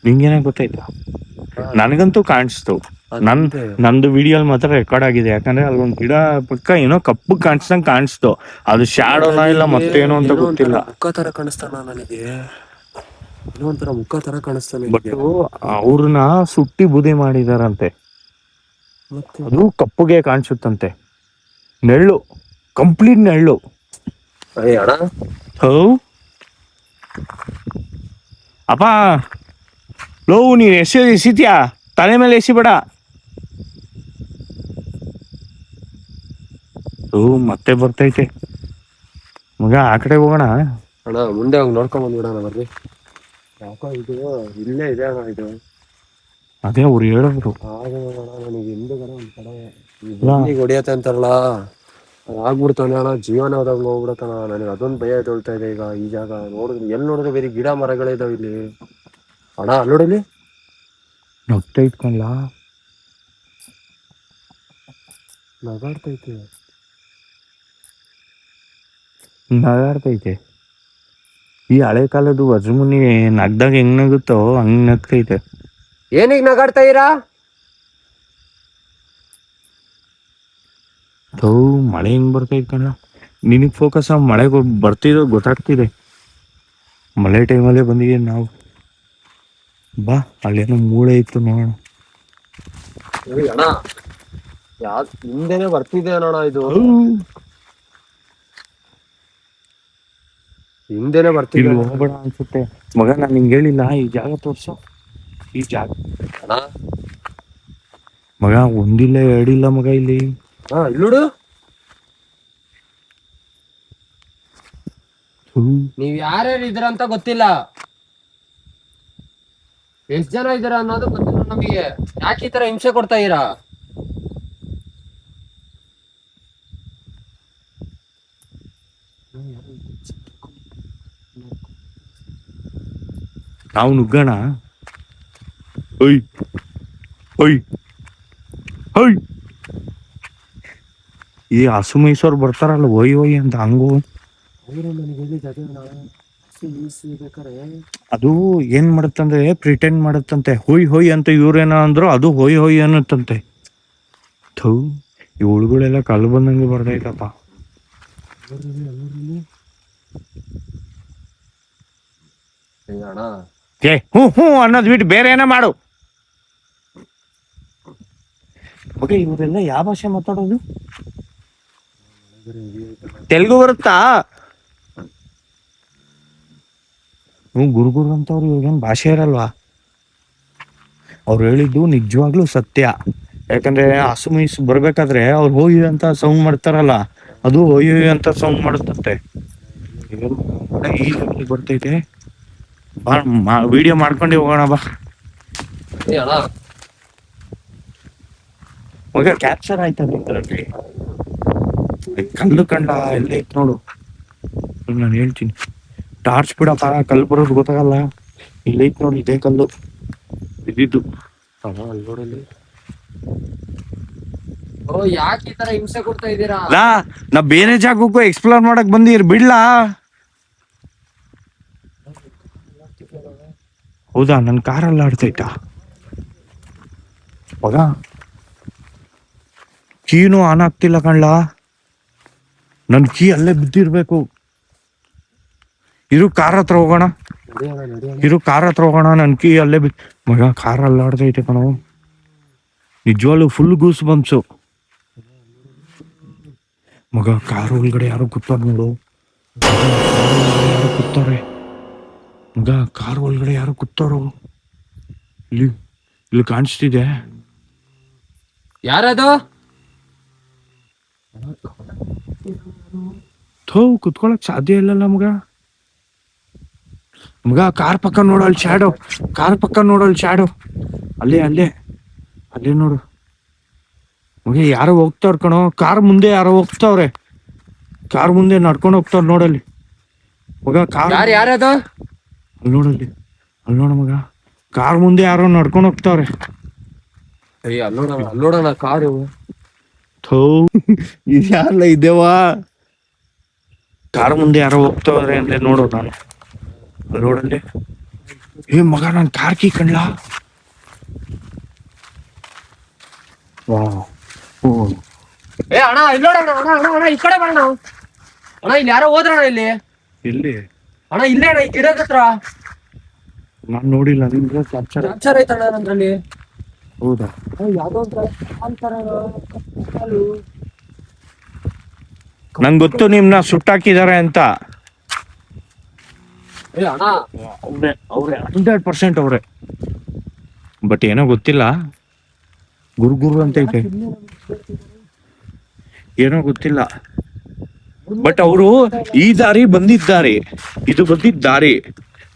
ನಿಂಗೇನ ಗೊತ್ತಾಯ್ತಾ? ನನಗಂತೂ ಕಾಣಿಸ್ತು. ನಂದು ವಿಡಿಯೋ ಮಾತ್ರ ರೆಕಾರ್ಡ್ ಆಗಿದೆ. ಯಾಕಂದ್ರೆ ಅಲ್ಲೊಂದ್ ಗಿಡ ಪಕ್ಕ ಏನೋ ಕಪ್ಪು ಕಾಣಿಸ್ದಂಗ್ ಕಾಣಿಸ್ತು. ಅದು ಶಾಡೋನ ಇಲ್ಲ ಮತ್ತೇನೋ ಅಂತ ಗೊತ್ತಿಲ್ಲ. ಮುಖ ತರ ಕಾಣಿಸ್ತಾನ ನನಗೆ, ಏನೋ ಒಂಥರ ಮುಖ ತರ ಕಾಣಿಸ್ತಾನೆ. ಬಟ್ ಅವ್ರನ್ನ ಸುಟ್ಟಿ ಬುದಿ ಮಾಡಿದಾರಂತೆ. ಅದು ಕಪ್ಪುಗೆ ಕಾಣಿಸುತ್ತಂತೆ. ನೆಳ್ಳು, ಕಂಪ್ಲೀಟ್ ನೆಳ್ಳು. ಅಣ್ಣ ಹೌ ಅಪ್ಪ, ಲೋ ನೀನ್ ಎಸಿತ್ಯಾ? ತಲೆ ಮೇಲೆ ಎಸಿಬೇಡ. ಮತ್ತೆ ಬರ್ತೈತೆ ಮಗ, ಆ ಕಡೆ ಹೋಗೋಣ. ಅಣ್ಣ ಮುಂದೆ ಹೋಗಿ ನೋಡ್ಕೊಂಡ್ ಬಂದ್ಬಿಡೋಣ ಬರ್ರಿ. ಯಾಕೋ ಇದು ಇಲ್ಲೇ ಇದೆ ಅಣ್ಣ ಇದು. ಅದೇ ಅವ್ರು ಹೇಳಿದ್ರು. ನನಗೆ ಹಿಂದೆಗಡೆ ಒಂದ್ ಕಡೆ ಹೊಡಿಯತ್ತೆ ಅಂತಾರಲ್ಲ, ಆಗ್ಬಿಡ್ತಾನೆ ಅಣ್ಣ. ಜೀವನ ಹೋದಾಗ ಹೋಗ್ಬಿಡತ್ತಣ. ನನಗೆ ಅದೊಂದು ಭಯ ತೊಳ್ತಾ ಇದೆ ಈಗ. ಈ ಜಾಗ ನೋಡಿದ್ರೆ ಎಲ್ಲಿ ನೋಡಿದ್ರೆ ಬೇರೆ ಗಿಡ ಮರಗಳಿದಾವ ಇಲ್ಲಿ. ಅಣ್ಣ ಅಲ್ಲೋಡಲಿ ನಗ್ತಾ ಇಟ್ಕೊಂಡ್ಲ, ನಗಾಡ್ತೈತೆ. ಈ ಹಳೆ ಕಾಲದ್ದು ವಜ್ರಮುನಿ ನಗ್ದಾಗ ಹೆಂಗ್ ನಗುತ್ತೋ ಹಂಗ್ ನಗ್ತೈತೆ. ಏನಿಗ್ ನಗಾಡ್ತಾ ಇರಾ? ಥೂ, ಮಳೆ ಹೆಂಗ್ ಬರ್ತೈತೆ ಕಣ್ಣ. ನಿನಗ್ ಫೋಕಸ್ ಮಳೆ ಬರ್ತಿದೋ ಗೊತ್ತಾಗ್ತಿದೆ. ಮಳೆ ಟೈಮಲ್ಲೇ ಬಂದಿದ್ದೀವಿ ನಾವು. ಬಾ, ಅಲ್ಲೇನೋ ಮೂಳೆ ಇತ್ತು ನೋಡೋಣ. ಅಣ್ಣ ಹಿಂದೆನೆ ಬರ್ತಿದೆ ಅಣ್ಣ ಇದು. ಹಿಂದೆನೆ ಬರ್ತಿದೆ. ಹೋಗ್ಬೇಡ ಅನ್ಸುತ್ತೆ ಮಗ. ನಾನು ನಿಂಗೆ ಹೇಳಿಲ್ಲ ಈ ಜಾಗ ತೋರ್ಸು. ಈ ಜಾಗ ಮಗ ಒಂದಿಲ್ಲ ಎರಡಿಲ್ಲ ಮಗ ಇಲ್ಲಿ. ಇಲ್ಲೋಡು, ನೀವ್ ಯಾರ್ಯಾರು ಇದ್ರ ಅಂತ ಗೊತ್ತಿಲ್ಲ, ಎಷ್ಟ್ ಜನ ಇದಾರ ಅನ್ನೋದು ಗೊತ್ತಿಲ್ಲ ನಮಗೆ. ಯಾಕೆ ಈ ತರ ಹಿಂಸೆ ಕೊಡ್ತಾ ಇರಾ? ನಾವು ನುಗ್ಗೋಣ. ಒಯ್ ಒಯ್ ಒಯ್, ಈ ಹಸು ಮೈಸೂರು ಬರ್ತಾರಲ್ಲ ಒಯ್ ಒಯ್ ಅಂತ, ಹಂಗು. ಅದು ಏನ್ ಮಾಡುತ್ತಂದ್ರೆ ಪ್ರಿಟೆಂಡ್ ಮಾಡುತ್ತಂತೆ. ಹೊಯ್ ಹೊಯ್ ಅಂತ ಇವ್ರೇನೋ ಅಂದ್ರು, ಅದು ಹೊಯ್ ಹೊಯ್ ಅನ್ನತ್ತಂತೆ. ಥೂ, ಈ ಹುಳುಗಳೆಲ್ಲ ಕಲ್ಲು ಬಂದಂಗೆ ಬರ್ತೈತಪ್ಪ. ಹ್ಞೂ ಹ್ಞೂ ಅನ್ನೋದು ಬಿಟ್ಟು ಬೇರೆ ಏನೋ ಮಾಡು ಮಗ. ಇವರೆಲ್ಲ ಯಾವ ಭಾಷೆ ಮಾತಾಡೋದು? ತೆಲುಗು ಬರುತ್ತಾ? ಗುರುಗುರು ಅಂತವ್ರು ಇವಾಗೇನು ಭಾಷೆ ಇರಲ್ವಾ? ಅವ್ರು ಹೇಳಿದ್ದು ನಿಜವಾಗ್ಲೂ ಸತ್ಯ. ಯಾಕಂದ್ರೆ ಹಸು ಮೀಸು ಬರ್ಬೇಕಾದ್ರೆ ಅವ್ರು ಹೋಗಿ ಅಂತ ಸೌಂಡ್ ಮಾಡ್ತಾರಲ್ಲ, ಅದು ಹೋಯ್ ಅಂತ ಸೌಂಡ್ ಮಾಡುತ್ತಂತೆ. ಈ ಬರ್ತೈತೆ. ಬಾ, ವಿಡಿಯೋ ಮಾಡ್ಕೊಂಡು ಹೋಗೋಣ ಬಾ ಮಗ. ಕ್ಯಾಪ್ಚರ್ ಆಯ್ತದೆ ಇದರಲ್ಲಿ. ಕಲ್ಲು ಕಂಡ ಎಲ್ಲ ಐತ್ ನೋಡು. ನಾನು ಹೇಳ್ತೀನಿ, ಟಾರ್ಚ್ ಬಿಡಪ್ಪ, ಕಲ್ಲು ಬರೋದು ಗೊತ್ತಾಗಲ್ಲ. ಇಲ್ಲೈತ್ ನೋಡಿ, ಇದೇ ಕಲ್ಲು ಇದ್ದಿದ್ದು. ಯಾಕೆ ಈ ತರ ಹಿಂಸೆ ಕೊಡ್ತಾ ಇದ್ದೀರಾ? ನಾ ಬೇರೆ ಜಾಗಕ್ಕೂ ಎಕ್ಸ್ಪ್ಲೋರ್ ಮಾಡಕ್ ಬಂದಿರ್ ಬಿಡ್ಲಾ? ಹೌದಾ, ನನ್ ಕಾರಲ್ಲಿ ಆಡ್ತೈತಾ ಮಗ? ಕೀನು ಆನ್ ಆಗ್ತಿಲ್ಲ ಕಣ್ಲಾ. ನನ್ ಕೀ ಅಲ್ಲೇ ಬಿದ್ದಿರ್ಬೇಕು. ಇರು, ಕಾರ್ ಹತ್ರ ಹೋಗೋಣ. ಇರು ಕಾರ್ ಹತ್ರ ಹೋಗೋಣ. ನನ್ ಕೀ ಅಲ್ಲೇ ಮಗ ಕಾರ್ ಅಲ್ಲಾಡ್ತೈತೆ ಕಣೋ, ನಿಜವಾಗ್ಲೂ ಫುಲ್ ಗೂಸ್ ಬಂಪ್ಸು ಮಗ. ಕಾರ್ ಒಳಗಡೆ ಯಾರೋ ಕೂತಾರ ನೋಡು, ಯಾರೋ ಕೂತಾರೆ ಮಗ. ಕಾರ್ ಒಳಗಡೆ ಯಾರೋ ಕೂತಾರೋ, ಇಲ್ಲಿ ಇಲ್ಲಿ ಕಾಣಿಸ್ತಿದೆ. ಯಾರದು? ಥೋ, ಕುತ್ಕೊಳಕ್ ಸಾಧ್ಯ ಇಲ್ಲಲ್ಲ ಮಗ. ಮಗ ಕಾರ್ ಪಕ್ಕ ನೋಡಲ್ ಶ್ಯಾಡೋ, ಕಾರ್ ಪಕ್ಕ ನೋಡಲ್ ಶ್ಯಾಡೋ. ಅಲ್ಲೇ ಅಲ್ಲೇ ಅಲ್ಲೇ ನೋಡು ಮಗ. ಯಾರೋ ಹೋಗ್ತಾವ್ರ ಕಣೋ, ಕಾರ್ ಮುಂದೆ ಯಾರೋ ಹೋಗ್ತಾವ್ರೆ. ಕಾರ್ ಮುಂದೆ ನಡ್ಕೊಂಡು ಹೋಗ್ತಾವ್ರ ನೋಡಲ್ಲಿ ಮಗ. ಕಾರ್ ಯಾರದು? ಅಲ್ಲಿ ನೋಡಲ್ಲಿ, ಅಲ್ಲಿ ನೋಡ ಮಗ. ಕಾರ್ ಮುಂದೆ ಯಾರೋ ನಡ್ಕೊಂಡು ಹೋಗ್ತಾವ್ರೆ. ಅಲ್ಲೋಡೋಣ ಕಾರು. ಥೋ, ಇದ್ಯಾರಲ್ಲ ಇದ್ದೇವಾ? ಕಾರ್ ಮುಂದೆ ಯಾರೋ ಹೋಗ್ತಾವ್ರೆ ಅಂದ್ರೆ ನೋಡು. ನಾನು ಅಲ್ಲಿ ನೋಡಲ್ಲಿ. ಏ ಮಗ, ನಾನು ಕಾರ್ ಕೀ ಕಂಡ್ಲಾ? ವಾ, ಓ ಏ ಅಣ್ಣ, ಇಲ್ಲೋಡಣ ಅಣ್ಣ, ಈ ಕಡೆ ಬರೋಣ ಅಣ್ಣ. ಇಲ್ಲಿ ಯಾರೋ ಹೋದ್ರಣ ಇಲ್ಲಿ. ಎಲ್ಲಿ ಅಣ್ಣ ಇಲ್ಲೇ ಅಣ್ಣ, ಈ ಗಿಡದ ಹತ್ರ. ನಾನ್ ನೋಡಿಲ್ಲ. ನಿಮ್ಗೆ ಕ್ಯಾಪ್ಚರ್ ಐತಣ್ಣ ನಂದ್ರಲ್ಲಿ. ಹೌದಾ? ಯಾವ್ದೋ ನಂಗೆ ಗೊತ್ತು ನಿಮ್ನ ಸುಟ್ಟಾಕಿದ್ದಾರೆ ಅಂತ. ಅವ್ರೆ 100% ಅವ್ರೆ. ಬಟ್ ಏನೋ ಗೊತ್ತಿಲ್ಲ, ಗುರು ಅಂತ ಐತೆ, ಏನೋ ಗೊತ್ತಿಲ್ಲ. ಬಟ್ ಅವರು ಈ ದಾರಿ ಬಂದಿದ್ದಾರೆ, ಇದು ಬಂದಿದ್ದ ದಾರಿ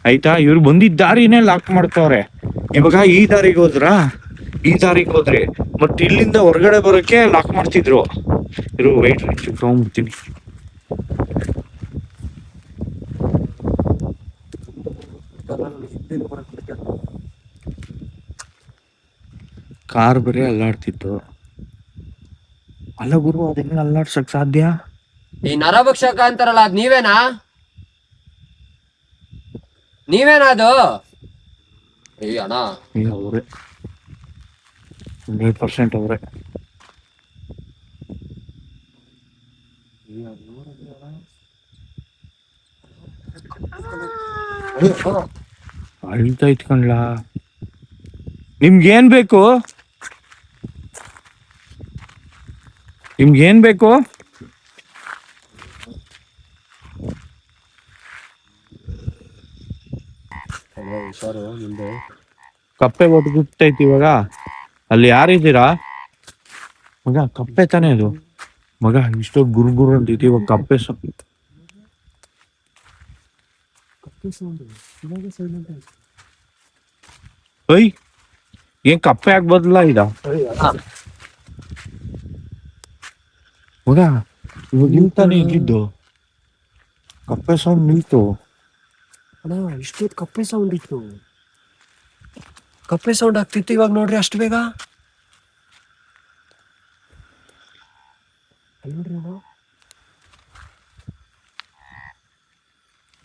ಆಯ್ತಾ. ಇವ್ರು ಬಂದಿದ್ದ ದಾರಿನೇ ಲಾಕ್ ಮಾಡ್ತಾವ್ರೆ. ಇವಾಗ ಈ ದಾರಿಗೆ ಹೋದ್ರೆ ಮತ್ತೆ ಇಲ್ಲಿಂದ ಹೊರಗಡೆ ಬರೋಕೆ ಲಾಕ್ ಮಾಡ್ತಿದ್ರು. ಇರು ವೇಟ್, ತಗೊಂಡ್ಬಿಡ್ತೀನಿ. ಕಾರ್ ಬರೀ ಅಲ್ಲಾಡ್ತಿತ್ತು. ಅಲ್ಲ ಗುರು, ಅದ್ ಹೆಂಗ್ ಅಲ್ಲಾಡ್ಸಕ್ ಸಾಧ್ಯ? ಈ ನರಭಕ್ಷಕ ಅಂತಾರಲ್ಲ, ಅದ್ ನೀವೇನಾ ಅದು? ಏ ಅಣ್ಣ, ಅವ್ರೆ 100% ಅವ್ರೆ. ಅಳ್ತಾ ಇತ್ಕೊಂಡ್ಲ. ನಿಮ್ಗೇನ್ ಬೇಕು? ಕಪ್ಪೆ ಒಟ್ಗುತ್ತೈತಿ ಇವಾಗ. ಅಲ್ಲಿ ಯಾರಿದ್ದೀರಾ ಮಗ? ಕಪ್ಪೆ ತಾನೇ ಅದು ಮಗ. ಇಷ್ಟೋ ಗುರು ಅಂತೈತಿ. ಇವಾಗ ಕಪ್ಪೆ ಓಯ್, ಏನ್ ಕಪ್ಪೆ ಆಗ್ಬೋದಲ್ಲ ಇದ ಮಗ? ಇವಾಗ ನಿಲ್ತಾನೆ ಇದ್ದಿದ್ದು, ಕಪ್ಪೆ ಸೌಂಡ್ ನಿಲ್ತು. ಇಷ್ಟೊತ್ತು ಕಪ್ಪೆ ಸೌಂಡ್ ಇತ್ತು, ಕಪ್ಪೆ ಸೌಂಡ್ ಆಗ್ತಿತ್ತು. ಇವಾಗ ನೋಡ್ರಿ ಅಷ್ಟು ಬೇಗ.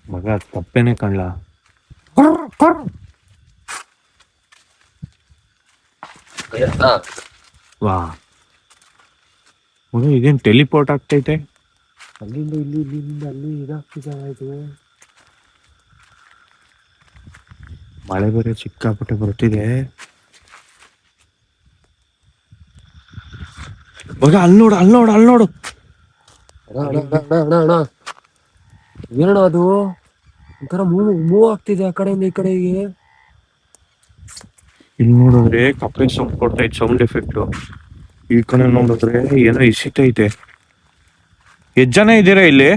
ಮಗ ಕಪ್ಪೆನೆ ಕಣ್ಲ. ವಾ ಮಗ, ಇದೇನ್ ಟೆಲಿಪೋರ್ಟ್ ಆಗ್ತೈತೆ? ಅಲ್ಲಿಂದ ಇಲ್ಲಿಂದ ಅಲ್ಲಿ ಇದಾಗ್ತಿದೆ. ಮಳೆ ಬೇರೆ ಸಿಕ್ಕಾಪಟ್ಟೆ ಬರ್ತಿದೆ ಮಗ. ಅಲ್ಲಿ ನೋಡು. ಏನಣ್ಣ ಅದು? ಒಂಥರ ಮೂವ್ ಆಗ್ತಿದೆ ಆ ಕಡೆಯಿಂದ ಈ ಕಡೆಗೆ. ಇಲ್ಲಿ ನೋಡಿದ್ರೆ ಕಪ್ಪೆ ಸೌಂಡ್ ಕೊಡ್ತೈತೆ, ಸೌಂಡ್ ಎಫೆಕ್ಟ್. ಈ ಕಡೆ ನೋಡಿದ್ರೆ ಏನೋ ಇಸಿತೈತೆ. ಎಷ್ಟು ಜನ ಇದ್ದೀರಾ ಇಲ್ಲಿ?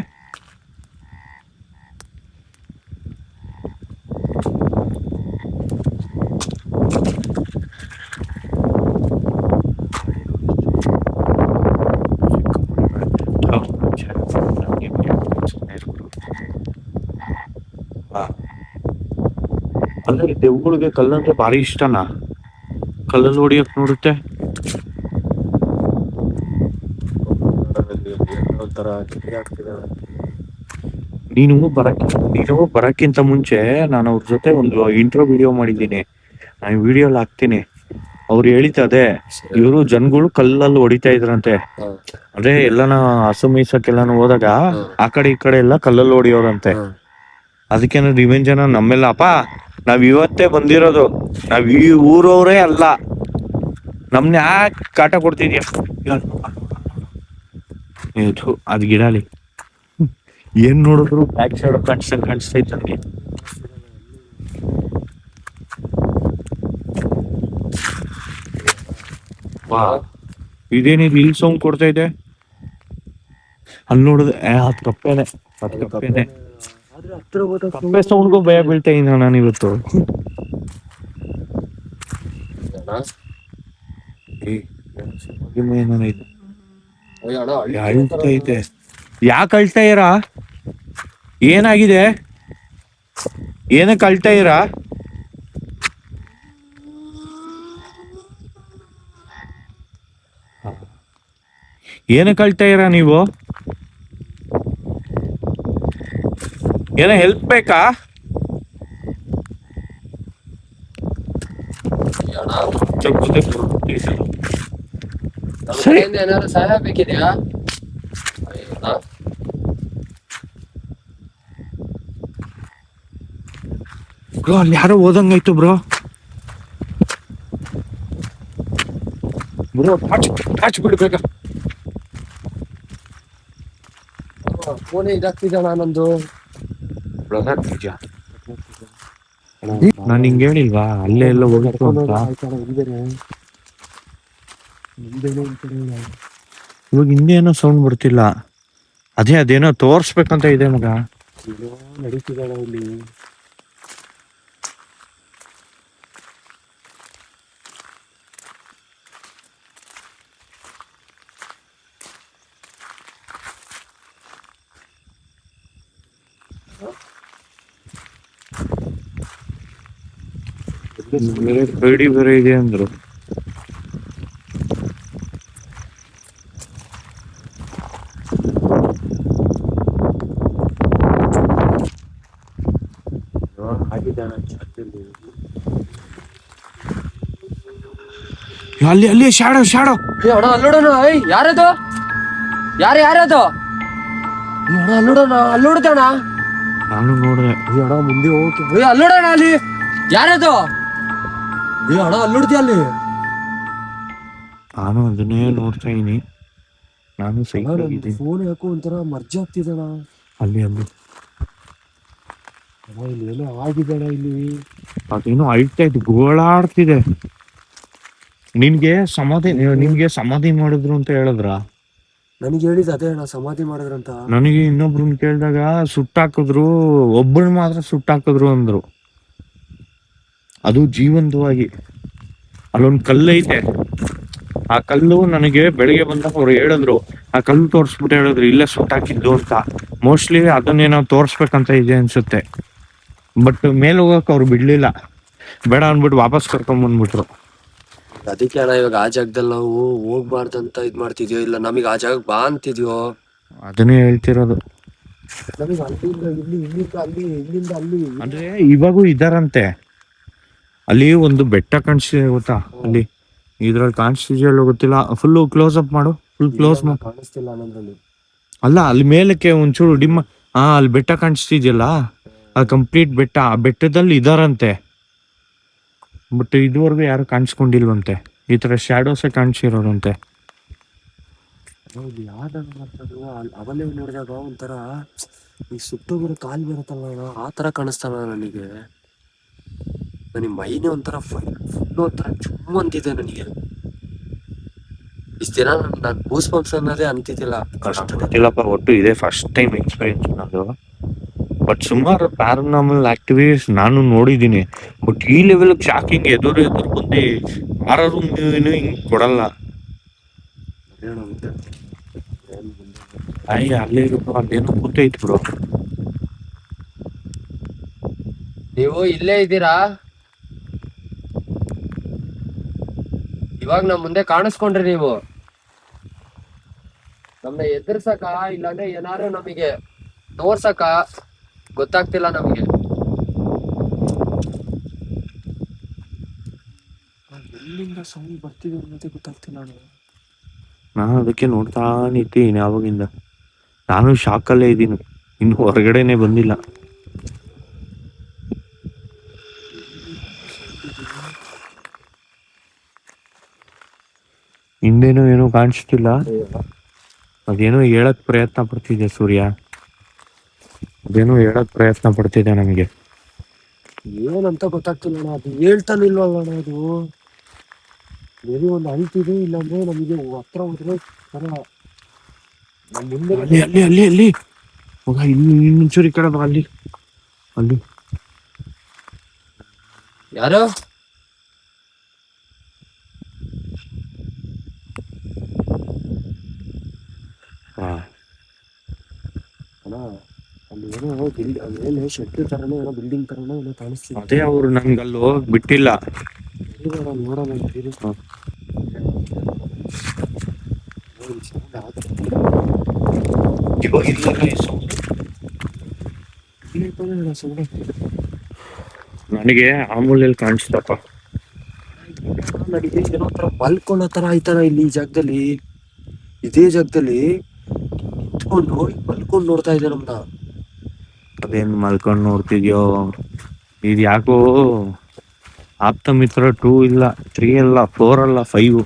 ಅಲ್ಲ, ದೆವ್ಗಳಿಗೆ ಕಲ್ಲಂದ್ರೆ ಭಾರಿ ಇಷ್ಟನಾ? ಕಲ್ಲಲ್ಲಿ ಹೊಡಿಯಕ್ ನೋಡುತ್ತೆ. ನೀನು ಬರಕ್ಕಿಂತ ಮುಂಚೆ ನಾನು ಅವ್ರ ಜೊತೆ ಒಂದು ಇಂಟ್ರೋ ವಿಡಿಯೋ ಮಾಡಿದ್ದೀನಿ. ನಾನು ವಿಡಿಯೋಲಿ ಹಾಕ್ತೀನಿ. ಅವ್ರು ಹೇಳಿತದೆ, ಇವರು ಜನಗಳು ಕಲ್ಲಲ್ಲಿ ಹೊಡಿತಾ ಇದ್ರಂತೆ. ಅಂದ್ರೆ ಎಲ್ಲಾನ ಹಸು ಮೀಸಕ್ಕೆಲ್ಲಾನು ಹೋದಾಗ ಆ ಕಡೆ ಈ ಕಡೆ ಎಲ್ಲ ಕಲ್ಲಲ್ಲಿ ಹೊಡಿಯೋರಂತೆ. ಅದಕ್ಕೇನೋ ರಿವೆಂಜನ ನಮ್ಮೆಲ್ಲ ಅಪ್ಪ. ನಾವ್ ಇವತ್ತೇ ಬಂದಿರೋದು, ನಾವ್ ಈ ಊರವರೇ ಅಲ್ಲ. ನಮ್ನ ಯಾಕೆ ಕಾಟ ಕೊಡ್ತಿದ್ಯಾ? ಅದ್ ಗಿಡಲಿ ಏನ್ ನೋಡಿದ್ರು ಬ್ಯಾಕ್ ಸೈಡ್ ಕಾಣಿಸ್ತೈತೆ ನನಗೆ. ವಾ, ಇದೇನಿದು ಇಲ್ಲಿ ಸೌಂಡ್ ಕೊಡ್ತಾ ಇದೆ? ಅಲ್ಲಿ ನೋಡಿದ್ರೆ ಅದು ಕಪ್ಪೆನೆ, ಕಪ್ಪೆ ಸೌಂಡ್ಗೂ ಭಯ ಬೀಳ್ತಾ ಇದ್ದೀನಿ ನಾನು ಇವತ್ತು. ಅಳ್ತೈತೆ. ಯಾಕೆ ಅಳ್ತಾ ಇರಾ? ಏನಾಗಿದೆ? ಏನಕ್ಕೆ ಅಳ್ತಾ ಇರಾ? ಏನಕ್ಕೆ ಅಳ್ತಾ ಇರಾ ನೀವು? ಏನೋ ಹೆಲ್ಪ್ ಬೇಕಾ? ಸರಿ, ಏನಾದ್ರು ಸಹಾಯ ಬೇಕಿದ್ಯಾ? ಬ್ರೋ, ಅಲ್ಲಿ ಯಾರೋ ಓದಂಗಾಯ್ತು ಬ್ರೋ. ಬ್ರೋ ಟಾರ್ಚ್ ಬಿಡ್ಬೇಕ? ಫೋನ್ ಇದಾಗ್ತಿದ್ದಣ್ಣ ನಂದು. ನಾನು ಹಿಂಗೆ ಹೇಳಿಲ್ವಾ ಅಲ್ಲೇ ಎಲ್ಲ ಹೋಗ್ಬೇಕು ಅಂತ? ಇವಾಗ ಹಿಂದೆ ಏನೋ ಸೌಂಡ್ ಬರ್ತಿಲ್ಲ. ಅದೇನೋ ತೋರ್ಸ್ಬೇಕಂತ ಇದೆ ಮಗ. ನಡೀತಿದ್ದಾಳ ಇಲ್ಲಿ. ಬೇರೆ ಇದೆ ಅಂದ್ರು. ಅಲ್ಲಿ ಶಾಡೋ ಅಣ್ಣ ಅಲ್ಲೋಡೋಣ. ಯಾರದು? ಯಾರದು? ಅಲ್ಲೋಡ್ತಣ್ಣ. ನಾನು ನೋಡ್ದೆ. ಅಣ್ಣ ಮುಂದೆ ಹೋಗಿ ಅಲ್ಲೋಡೋಣ. ಅಲ್ಲಿ ಯಾರದು? ಅಣ್ಣ ಅಲ್ಲೋಡ್ತೀಯ ಅಲ್ಲಿ? ನಾನು ಅದನ್ನೇ ನೋಡ್ತಾ ಇದೀನಿ. ನಾನು ಫೋನ್ ಯಾಕೋ ಒಂಥರ ಮರ್ಜಿ ಆಗ್ತಿದಣ. ಅಲ್ಲಿ ಇಲ್ಲಿ ಏನೋ ಆಗಿದಣ. ಇಲ್ಲಿ ಅದೇನೋ ಅಳ್ತಾ ಇತ್ತು, ಗೋಳಾಡ್ತಿದೆ. ನಿನ್ಗೆ ಸಮಾಧಿ ಮಾಡಿದ್ರು ಅಂತ ಹೇಳಿದ್ರ? ನನಗೆ ಹೇಳಿದ ಅದೇ ಅಣ್ಣ, ಸಮಾಧಿ ಮಾಡಿದ್ರಂತ. ನನಗೆ ಇನ್ನೊಬ್ರನ್ನ ಕೇಳಿದಾಗ ಸುಟ್ಟಾಕಿದ್ರು, ಒಬ್ಬರು ಮಾತ್ರ ಸುಟ್ಟಾಕಿದ್ರು ಅಂದ್ರು. ಅದು ಜೀವಂತವಾಗಿ. ಅಲ್ಲೊಂದು ಕಲ್ಲು ಐತೆ. ಆ ಕಲ್ಲು ನನಗೆ ಬೆಳಿಗ್ಗೆ ಬಂದಾಗ ಅವ್ರು ಹೇಳಿದ್ರು, ಆ ಕಲ್ಲು ತೋರಿಸ್ಬಿಟ್ಟು ಹೇಳಿದ್ರು ಇಲ್ಲೇ ಸುಟ್ಟಾಕಿದ್ದು ಅಂತ. ಮೋಸ್ಟ್ಲಿ ಅದನ್ನೇನೋ ತೋರ್ಸ್ಬೇಕಂತ ಇದೆ ಅನ್ಸುತ್ತೆ. ಬಟ್ ಮೇಲೆ ಹೋಗಕ್ ಅವ್ರು ಬಿಡ್ಲಿಲ್ಲ, ಬೇಡ ಅಂದ್ಬಿಟ್ಟು ವಾಪಸ್ ಕರ್ಕೊಂಡ್ ಬಂದ್ಬಿಟ್ರು. ಅದಕ್ಕೆ ಅಣ್ಣ ಇವಾಗ ಆ ಜಾಗದಲ್ಲಿ ನಾವು ಹೋಗ್ಬಾರ್ದಂತ ಇದ್ ಮಾಡ್ತಿದ್ಯೋ, ಇಲ್ಲ ನಮಗೆ ಆ ಜಾಗಕ್ಕೆ ಬಾ ಅಂತಿದ್ಯೋ? ಅದನ್ನೇ ಹೇಳ್ತಿರೋದು. ನಮಗೆ ಇಲ್ಲಿಂದ ಅಲ್ಲಿ ಅಂದ್ರೆ ಇವಾಗೂ ಇದಾರಂತೆ. ಅಲ್ಲಿ ಒಂದು ಬೆಟ್ಟ ಕಾಣಿಸ್ತಿದೆ ಗೊತ್ತಾ? ಅಲ್ಲಿ ಇದ್ರಲ್ಲಿ ಕಾಣಿಸ್ತಿದೆಯಲ್ಲ ಗೊತ್ತಿಲ್ಲ. ಫುಲ್ ಕ್ಲೋಸ್ ಅಪ್ ಮಾಡು. ಫುಲ್ ಕ್ಲೋಸ್ ಕಾಣಿಸ್ತಿಲ್ಲ ಅನ್ನೋದ್ರಲ್ಲಿ. ಅಲ್ಲ, ಅಲ್ಲಿ ಮೇಲಕ್ಕೆ ಒಂಚೂರು ಡಿಮ್ಮ. ಅಲ್ಲಿ ಬೆಟ್ಟ ಕಾಣಿಸ್ತಿದ್ಯಲ್ಲ, ಅದು ಕಂಪ್ಲೀಟ್ ಬೆಟ್ಟ. ಆ ಬೆಟ್ಟದಲ್ಲಿ ಇದಾರಂತೆ. ಬಟ್ ಇದುವರೆಗೂ ಯಾರು ಕಾಣಿಸ್ಕೊಂಡಿಲ್ವಂತೆ. ಈ ತರ ಶ್ಯಾಡೋಸೇ ಕಾಣಿಸಿರೋರಂತೆ. ಅವಲ್ಲೇ ನೋಡಿದಾಗ ಒಂಥರ ಈ ಸುಟ್ಟೋಗಿರೋ ಕಾಲ್ ಬರುತ್ತಲ್ಲ, ಆ ತರ ಕಾಣಿಸ್ತಾನ ನನಗೆ. ನನಗೆ ಮೈನೇ ಒಂಥರ ಫುಲ್ ಒಂಥರ ಚುಮ್ಮ ಅಂತಿದೆ ನನಗೆ. ಇಷ್ಟ ದಿನ ನಾನು ಗೂಸ್ ಬಂಪ್ಸ್ ಅನ್ನೋದೇ ಅಂತಿದ್ದಿಲ್ಲ. ಗೊತ್ತಿಲ್ಲಪ್ಪ, ಒಟ್ಟು ಇದೆ ಫಸ್ಟ್ ಟೈಮ್ ಎಕ್ಸ್ಪೀರಿಯನ್ಸ್ ಅದು. ಬಟ್ ಸುಮಾರು ಪ್ಯಾರನಾರ್ಮಲ್ ಆಕ್ಟಿವಿಟೀಸ್ ನಾನು ನೋಡಿದ್ದೀನಿ. ಬಟ್ ಈ ಲೆವೆಲ್ ಶಾಕಿಂಗ್ ಎದುರು ಬಂದು ಯಾರು ಹಿಂಗ್ ಕೊಡಲ್ಲ. ಅಲ್ಲೇ ಅಲ್ಲೇನೋ ಕೂತೈತಿ ಬ್ರೋ. ನೀವು ಇಲ್ಲೇ ಇದ್ದೀರಾ? ಇವಾಗ ನಮ್ ಮುಂದೆ ಕಾಣಿಸ್ಕೊಂಡ್ರಿ ನೀವು. ನಮ್ನ ಎದುರ್ಸಕ ಇಲ್ಲಾಂದ್ರೆ ಏನಾರು ನಮಗೆ ತೋರ್ಸಕ ಗೊತ್ತಾಗ್ತಿಲ್ಲ ನಮಗೆ. ಎಲ್ಲಿಂದ ಸೌಂಡ್ ಬರ್ತಿದೆ ಅನ್ನೋದೇ ಗೊತ್ತಾಗ್ತಿಲ್ಲ. ನಾನು ಅದಕ್ಕೆ ನೋಡ್ತಾ ನಿಂತೀನಿ ಆವಾಗಿಂದ. ನಾನು ಶಾಕಲ್ಲೇ ಇದ್ದೀನಿ, ಇನ್ನು ಹೊರಗಡೆನೆ ಬಂದಿಲ್ಲ. ಹಿಂದೇನೋ ಏನೋ ಕಾಣಿಸ್ತಿಲ್ಲ. ಅದೇನೋ ಹೇಳಕ್ ಪ್ರಯತ್ನ ಪಡ್ತಿದೆ ಸೂರ್ಯ. ಅದೇನೋ ಹೇಳಕ್ ಪ್ರಯತ್ನ ಪಡ್ತಿದೆ ನಮಗೆ. ಏನಂತ ಗೊತ್ತಾಗ್ತಿಲ್ಲ ಅಣ್ಣ. ಅದು ಹೇಳ್ತಾನಿಲ್ವಲ್ಲ ಅಣ್ಣ. ಅದು ಬೇರೆ ಒಂದು ಅಳ್ತಿದೆ, ಇಲ್ಲಾಂದ್ರೆ ನಮಗೆ ಹತ್ರ ಹೋದ್ರೆ ತರ ನಮ್ಮ ಮುಂದೆ. ಅಲ್ಲಿ ಅಲ್ಲಿ ಅಲ್ಲಿ ಅಲ್ಲಿ ಮಗ, ಇನ್ನೊಂಚೂರು ಈ ಕಡೆ ಬಾ. ಅಲ್ಲಿ ಅಲ್ಲಿ ಯಾರು? ಹಾ, ಅಣ್ಣ ಅಲ್ಲಿ ಏನೋ ಮೇಲೆ ಶೆಡ್ ತರನೋ ಏನೋ ಬಿಲ್ಡಿಂಗ್ ತರನೋ ಏನೋ ಕಾಣಿಸ್ತಿದೆ. ಅದೇ ಅವ್ರು ನನ್ಗೆ ಅಲ್ಲಿ ಹೋಗಕ್ ಬಿಟ್ಟಿಲ್ಲ. ನೋಡೋಣ ನನಗೆ ಆ ಮೂಲೆಯಲ್ಲಿ ಕಾಣಿಸ್ತಪ್ಪ. ನನಗೆ ಏನೋ ತರ ಮಲ್ಕೊಳ್ಳೋ ತರ ಆಯ್ತಾನ ಇಲ್ಲಿ ಈ ಜಾಗದಲ್ಲಿ. ಇದೇ ಜಾಗದಲ್ಲಿ ಮಲ್ಕೊಂಡು ನೋಡ್ತಾ ಇದೆ ನಮ್ನ. ಅದೇನ್ ಮಲ್ಕೊಂಡ್ ನೋಡ್ತಿದ್ಯೋ? ಇದು ಯಾಕೋ ಆಪ್ತ ಮಿತ್ರ 2 ಇಲ್ಲ, 3 ಅಲ್ಲ, 4 ಅಲ್ಲ, 5.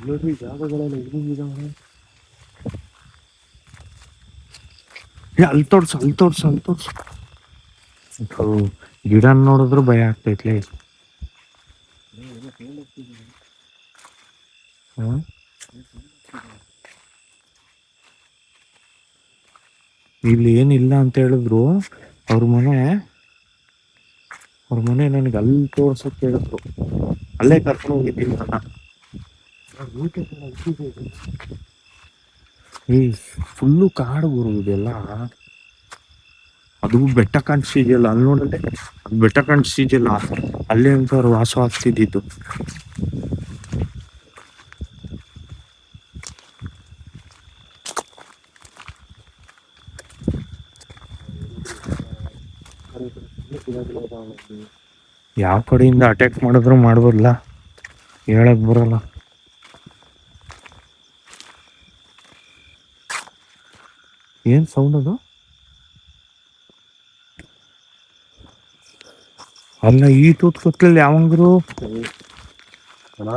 ನೋಡ್ರಿ ಜಾಗಗಳೆಲ್ಲ ಹೆಂಗಿದಾವೆ. ಅಲ್ಲಿ ತೋರ್ಸು. ಗಿಡ ನೋಡಿದ್ರು ಭಯ ಆಗ್ತೈತ್ಲೆ. ಇಲ್ಲಿ ಏನಿಲ್ಲ ಅಂತ ಹೇಳಿದ್ರು. ಅವ್ರ ಮನೆ ನನಗೆ ಅಲ್ಲಿ ತೋರ್ಸಕ್ ಹೇಳಿದ್ರು. ಅಲ್ಲೇ ಕರ್ಕೊಂಡು ಹೋಗಿದ್ದೀನಿ ನನ್ನ. ಫುಲ್ಲು ಕಾಡು ಬರುವುದೆಲ್ಲ. ಅದು ಬೆಟ್ಟ ಕಾಣಿಸ್ತಿದೆಯಲ್ಲ, ಅಲ್ಲಿ ನೋಡಲೆ ಅದು ಬೆಟ್ಟ ಕಾಣಿಸ್ತಿದೆಯಲ್ಲ, ಅಲ್ಲೇ ಅಂತ ಅವ್ರು ವಾಸ ಆಗ್ತಿದ್ದಿದ್ದು. ಯಾವ ಕಡೆಯಿಂದ ಅಟ್ಯಾಕ್ ಮಾಡಿದ್ರು ಮಾಡ್ಬೋದಲ್ಲ, ಹೇಳಕ್ ಬರಲ್ಲ. ಏನ್ ಸೌಂಡ್ ಅದು? ಅಲ್ಲ, ಈ ತೂತ್ ಕೊತ್ಲಲ್ಲಿ ಯಾವಂಗ್ರು ಅಣ್ಣ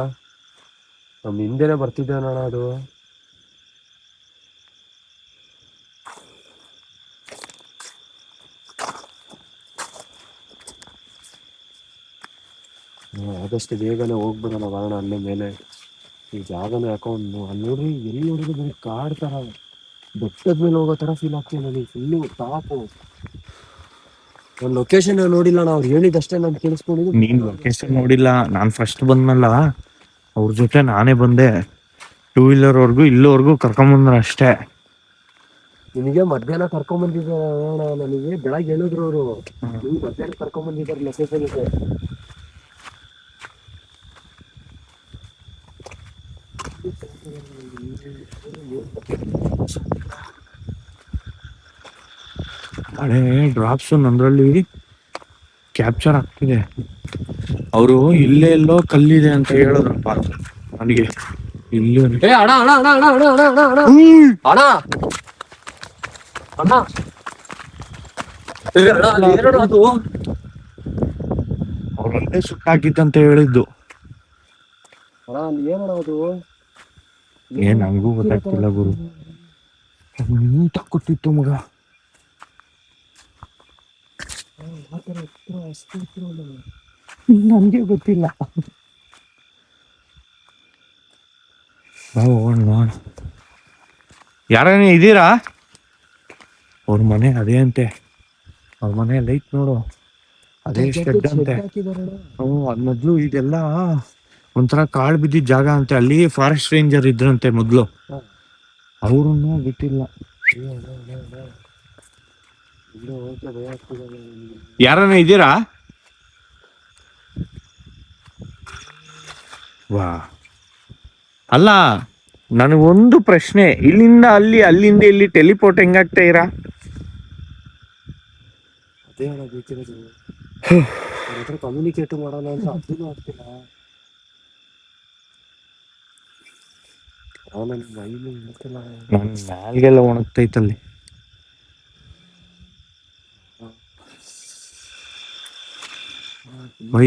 ನಮ್ ಹಿಂದೆನೆ ಬರ್ತಿದ್ದೆ ಅಣ್ಣ ಅದು. ಆದಷ್ಟು ಬೇಗನೆ ಹೋಗ್ಬಿಡೋಣ ಬಾರಣ ಅಲ್ಲೇ ಮೇಲೆ. ಈ ಜಾಗನ ಯಾಕೋ ಅಲ್ಲಿ ನೋಡ್ರಿ, ಎಲ್ಲಿ ನೋಡಿದ್ರು ಬರೀ ಕಾಡ್ ತರ, ಬೆಟ್ಟದ ಮೇಲೆ ಹೋಗೋ ತರ ಫೀಲ್ ಆಗ್ತಿದೆ ನನಗೆ. Full top. ಒಂದು ಲೊಕೇಶನ್ ನೋಡಿಲ್ಲ ಅಣ್ಣ, ಅವ್ರು ಹೇಳಿದಷ್ಟೇ ನಾನು ಕೇಳಿಸ್ಕೊಂಡಿದ್ದು. ನೀನ್ ಲೊಕೇಶನ್ ನೋಡಿಲ್ಲ. ನಾನ್ ಫಸ್ಟ್ ಬಂದ್ನಲ್ಲ, ಅವ್ರ ಜೊತೆ ನಾನೇ ಬಂದೆ. 2 ವೀಲರ್ ವರ್ಗು ಇಲ್ಲಿವರೆಗೂ ಕರ್ಕೊಂಬಂದ್ರ ಅಷ್ಟೇ. ನಿನಗೆ ಮಧ್ಯಾಹ್ನ ಕರ್ಕೊಂಬಂದಿದ್ದ ನನಗೆ ಬೆಳಗ್ಗೆ ಹೇಳಿದ್ರು ಅವರು. ನೀವು ಮಧ್ಯಾಹ್ನ ಕರ್ಕೊಂಬಂದಿದ್ದಾರೆ ಲೊಕೇಶನ್ ಇದೆ. ಹಳೆ ಡ್ರಾಪ್ಸ್ ನಂದ್ರಲ್ಲಿ ಕ್ಯಾಪ್ಚರ್ ಆಗ್ತಿದೆ. ಅವರು ಇಲ್ಲೇ ಎಲ್ಲೋ ಕಲ್ಲಿದೆ ಅಂತ ಹೇಳಿದ್ರಪ್ಪ ನನಗೆ. ಇಲ್ಲಿ ಅವ್ರಲ್ಲೇ ಸುಟ್ಟಾಕಿತ್ತಂತ ಹೇಳಿದ್ದು. ಏನ್ ನಂಗೂ ಗೊತ್ತಾಗ್ತಿಲ್ಲ ಗುರು. ನೀಟಾಗಿ ಕೊಟ್ಟಿತ್ತು ಮಗ. ನನ್ಗೆ ಗೊತ್ತಿಲ್ಲ. ನೋಡ, ಯಾರನೇ ಇದ್ದೀರಾ? ಅವ್ರ ಮನೆ ಅದೇ ಅಂತೆ. ಅವ್ರ ಮನೆ ಲೈಟ್ ನೋಡು, ಅದೇ ಶೆಡ್ ಅಂತೆ. ಅದ್ ಮೊದ್ಲು ಇದೆಲ್ಲ ಒಂಥರ ಕಾಳು ಬಿದ್ದಿದ್ದ ಜಾಗ ಅಂತೆ. ಅಲ್ಲಿ ಫಾರೆಸ್ಟ್ ರೇಂಜರ್ ಇದ್ರಂತೆ ಮೊದ್ಲು. ಅವ್ರನ್ನು ಬಿಟ್ಟಿಲ್ಲ. ಯಾರನ್ನ ಇದ್ದೀರಾ? ವಾ, ಅಲ್ಲ, ನನಗೊಂದು ಪ್ರಶ್ನೆ. ಇಲ್ಲಿಂದ ಅಲ್ಲಿ, ಅಲ್ಲಿಂದ ಇಲ್ಲಿ ಟೆಲಿಪೋರ್ಟ್ ಹೆಂಗಾಗ್ತಾ ಇರಾ? ಅದೇ ಬೇಕಿರೋದು. ಕಮ್ಯುನಿಕೇಟ್ ಮಾಡೋಣ ಅಂತ ಅದೂ ಆಗ್ತಿಲ್ಲ. ನನ್ ಮ್ಯಾಲ್ಗೆಲ್ಲ ಒಣಗ್ತೈತಲ್ಲಿ.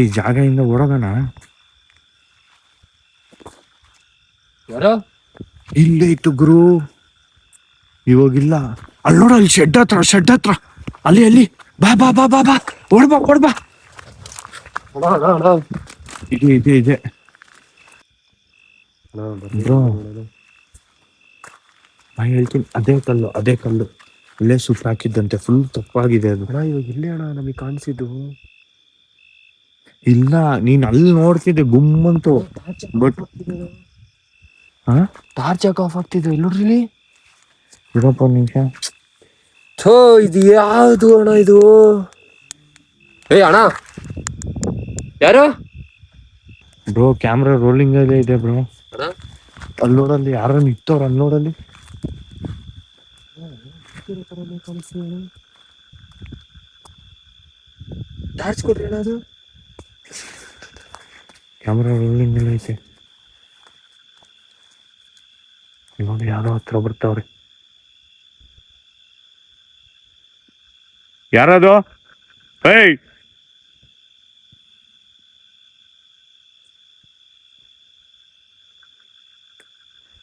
ಈ ಜಾಗದಿಂದ ಓಡೋಗೋಣ. ಯಾರೋ ಇಲ್ಲೇ ಇತ್ತು ಗುರು, ಇವಾಗಿಲ್ಲ. ಅಲ್ಲಿ ನೋಡ, ಅಲ್ಲಿ ಶೆಡ್ ಹತ್ರ ಅಲ್ಲಿ ಬಾ ಬಾ ಬಾ ಬಾ ಬಾ ಓಡ್ಬಾ. ಇದೆ ಹೇಳ್ತೀನಿ. ಅದೇ ಕಲ್ಲು ಇಲ್ಲೇ ಸುಟ್ಟು ಹಾಕಿದ್ದಂತೆ, ಫುಲ್ ತಪ್ಪಾಗಿದೆ ಅದು. ಇವಾಗ ಇಲ್ಲೇ ಅಣ್ಣ ನಮಗೆ ಕಾಣಿಸಿದ್ದು. ಇಲ್ಲ, ನೀನ್ ಅಲ್ಲಿ ನೋಡ್ತಿದ್ದೆ ಗುಮ್ಮಂತು, ಬಟ್ ಟಾರ್ಚ್ ಯಾಕೆ ಆಫ್ ಆಗ್ತಿದೆ ಇಲ್ಲಿ ನೋಡ್ರಿ. ಇರಪ್ಪ ನಿಮಿಷ. ಇದು ಯಾವುದು ಅಣ್ಣ ಇದು? ಅಣ್ಣ ಯಾರು ಬ್ರೋ? ಕ್ಯಾಮ್ರಾ ರೋಲಿಂಗ್ ಅಲ್ಲೇ ಇದೆ ಬ್ರೋ. ಅಲ್ಲಿ ನೋಡಲ್ಲಿ ಯಾರು ನಿಂತವ್ರ, ಅಲ್ಲಿ ನೋಡಲ್ಲಿ. ಟಾರ್ಚ್ ಕೊಡ್ರಿ ಅಣ್ಣ. ಅದು ಕ್ಯಾಮ್ರಾ ರೋಲಿಂಗ್ ಎಲ್ಲ ಐತೆ ನೋಡಿ. ಯಾರೋ ಹತ್ರ ಬರ್ತಾವ್ರಿ. ಯಾರದು? ಏಯ್,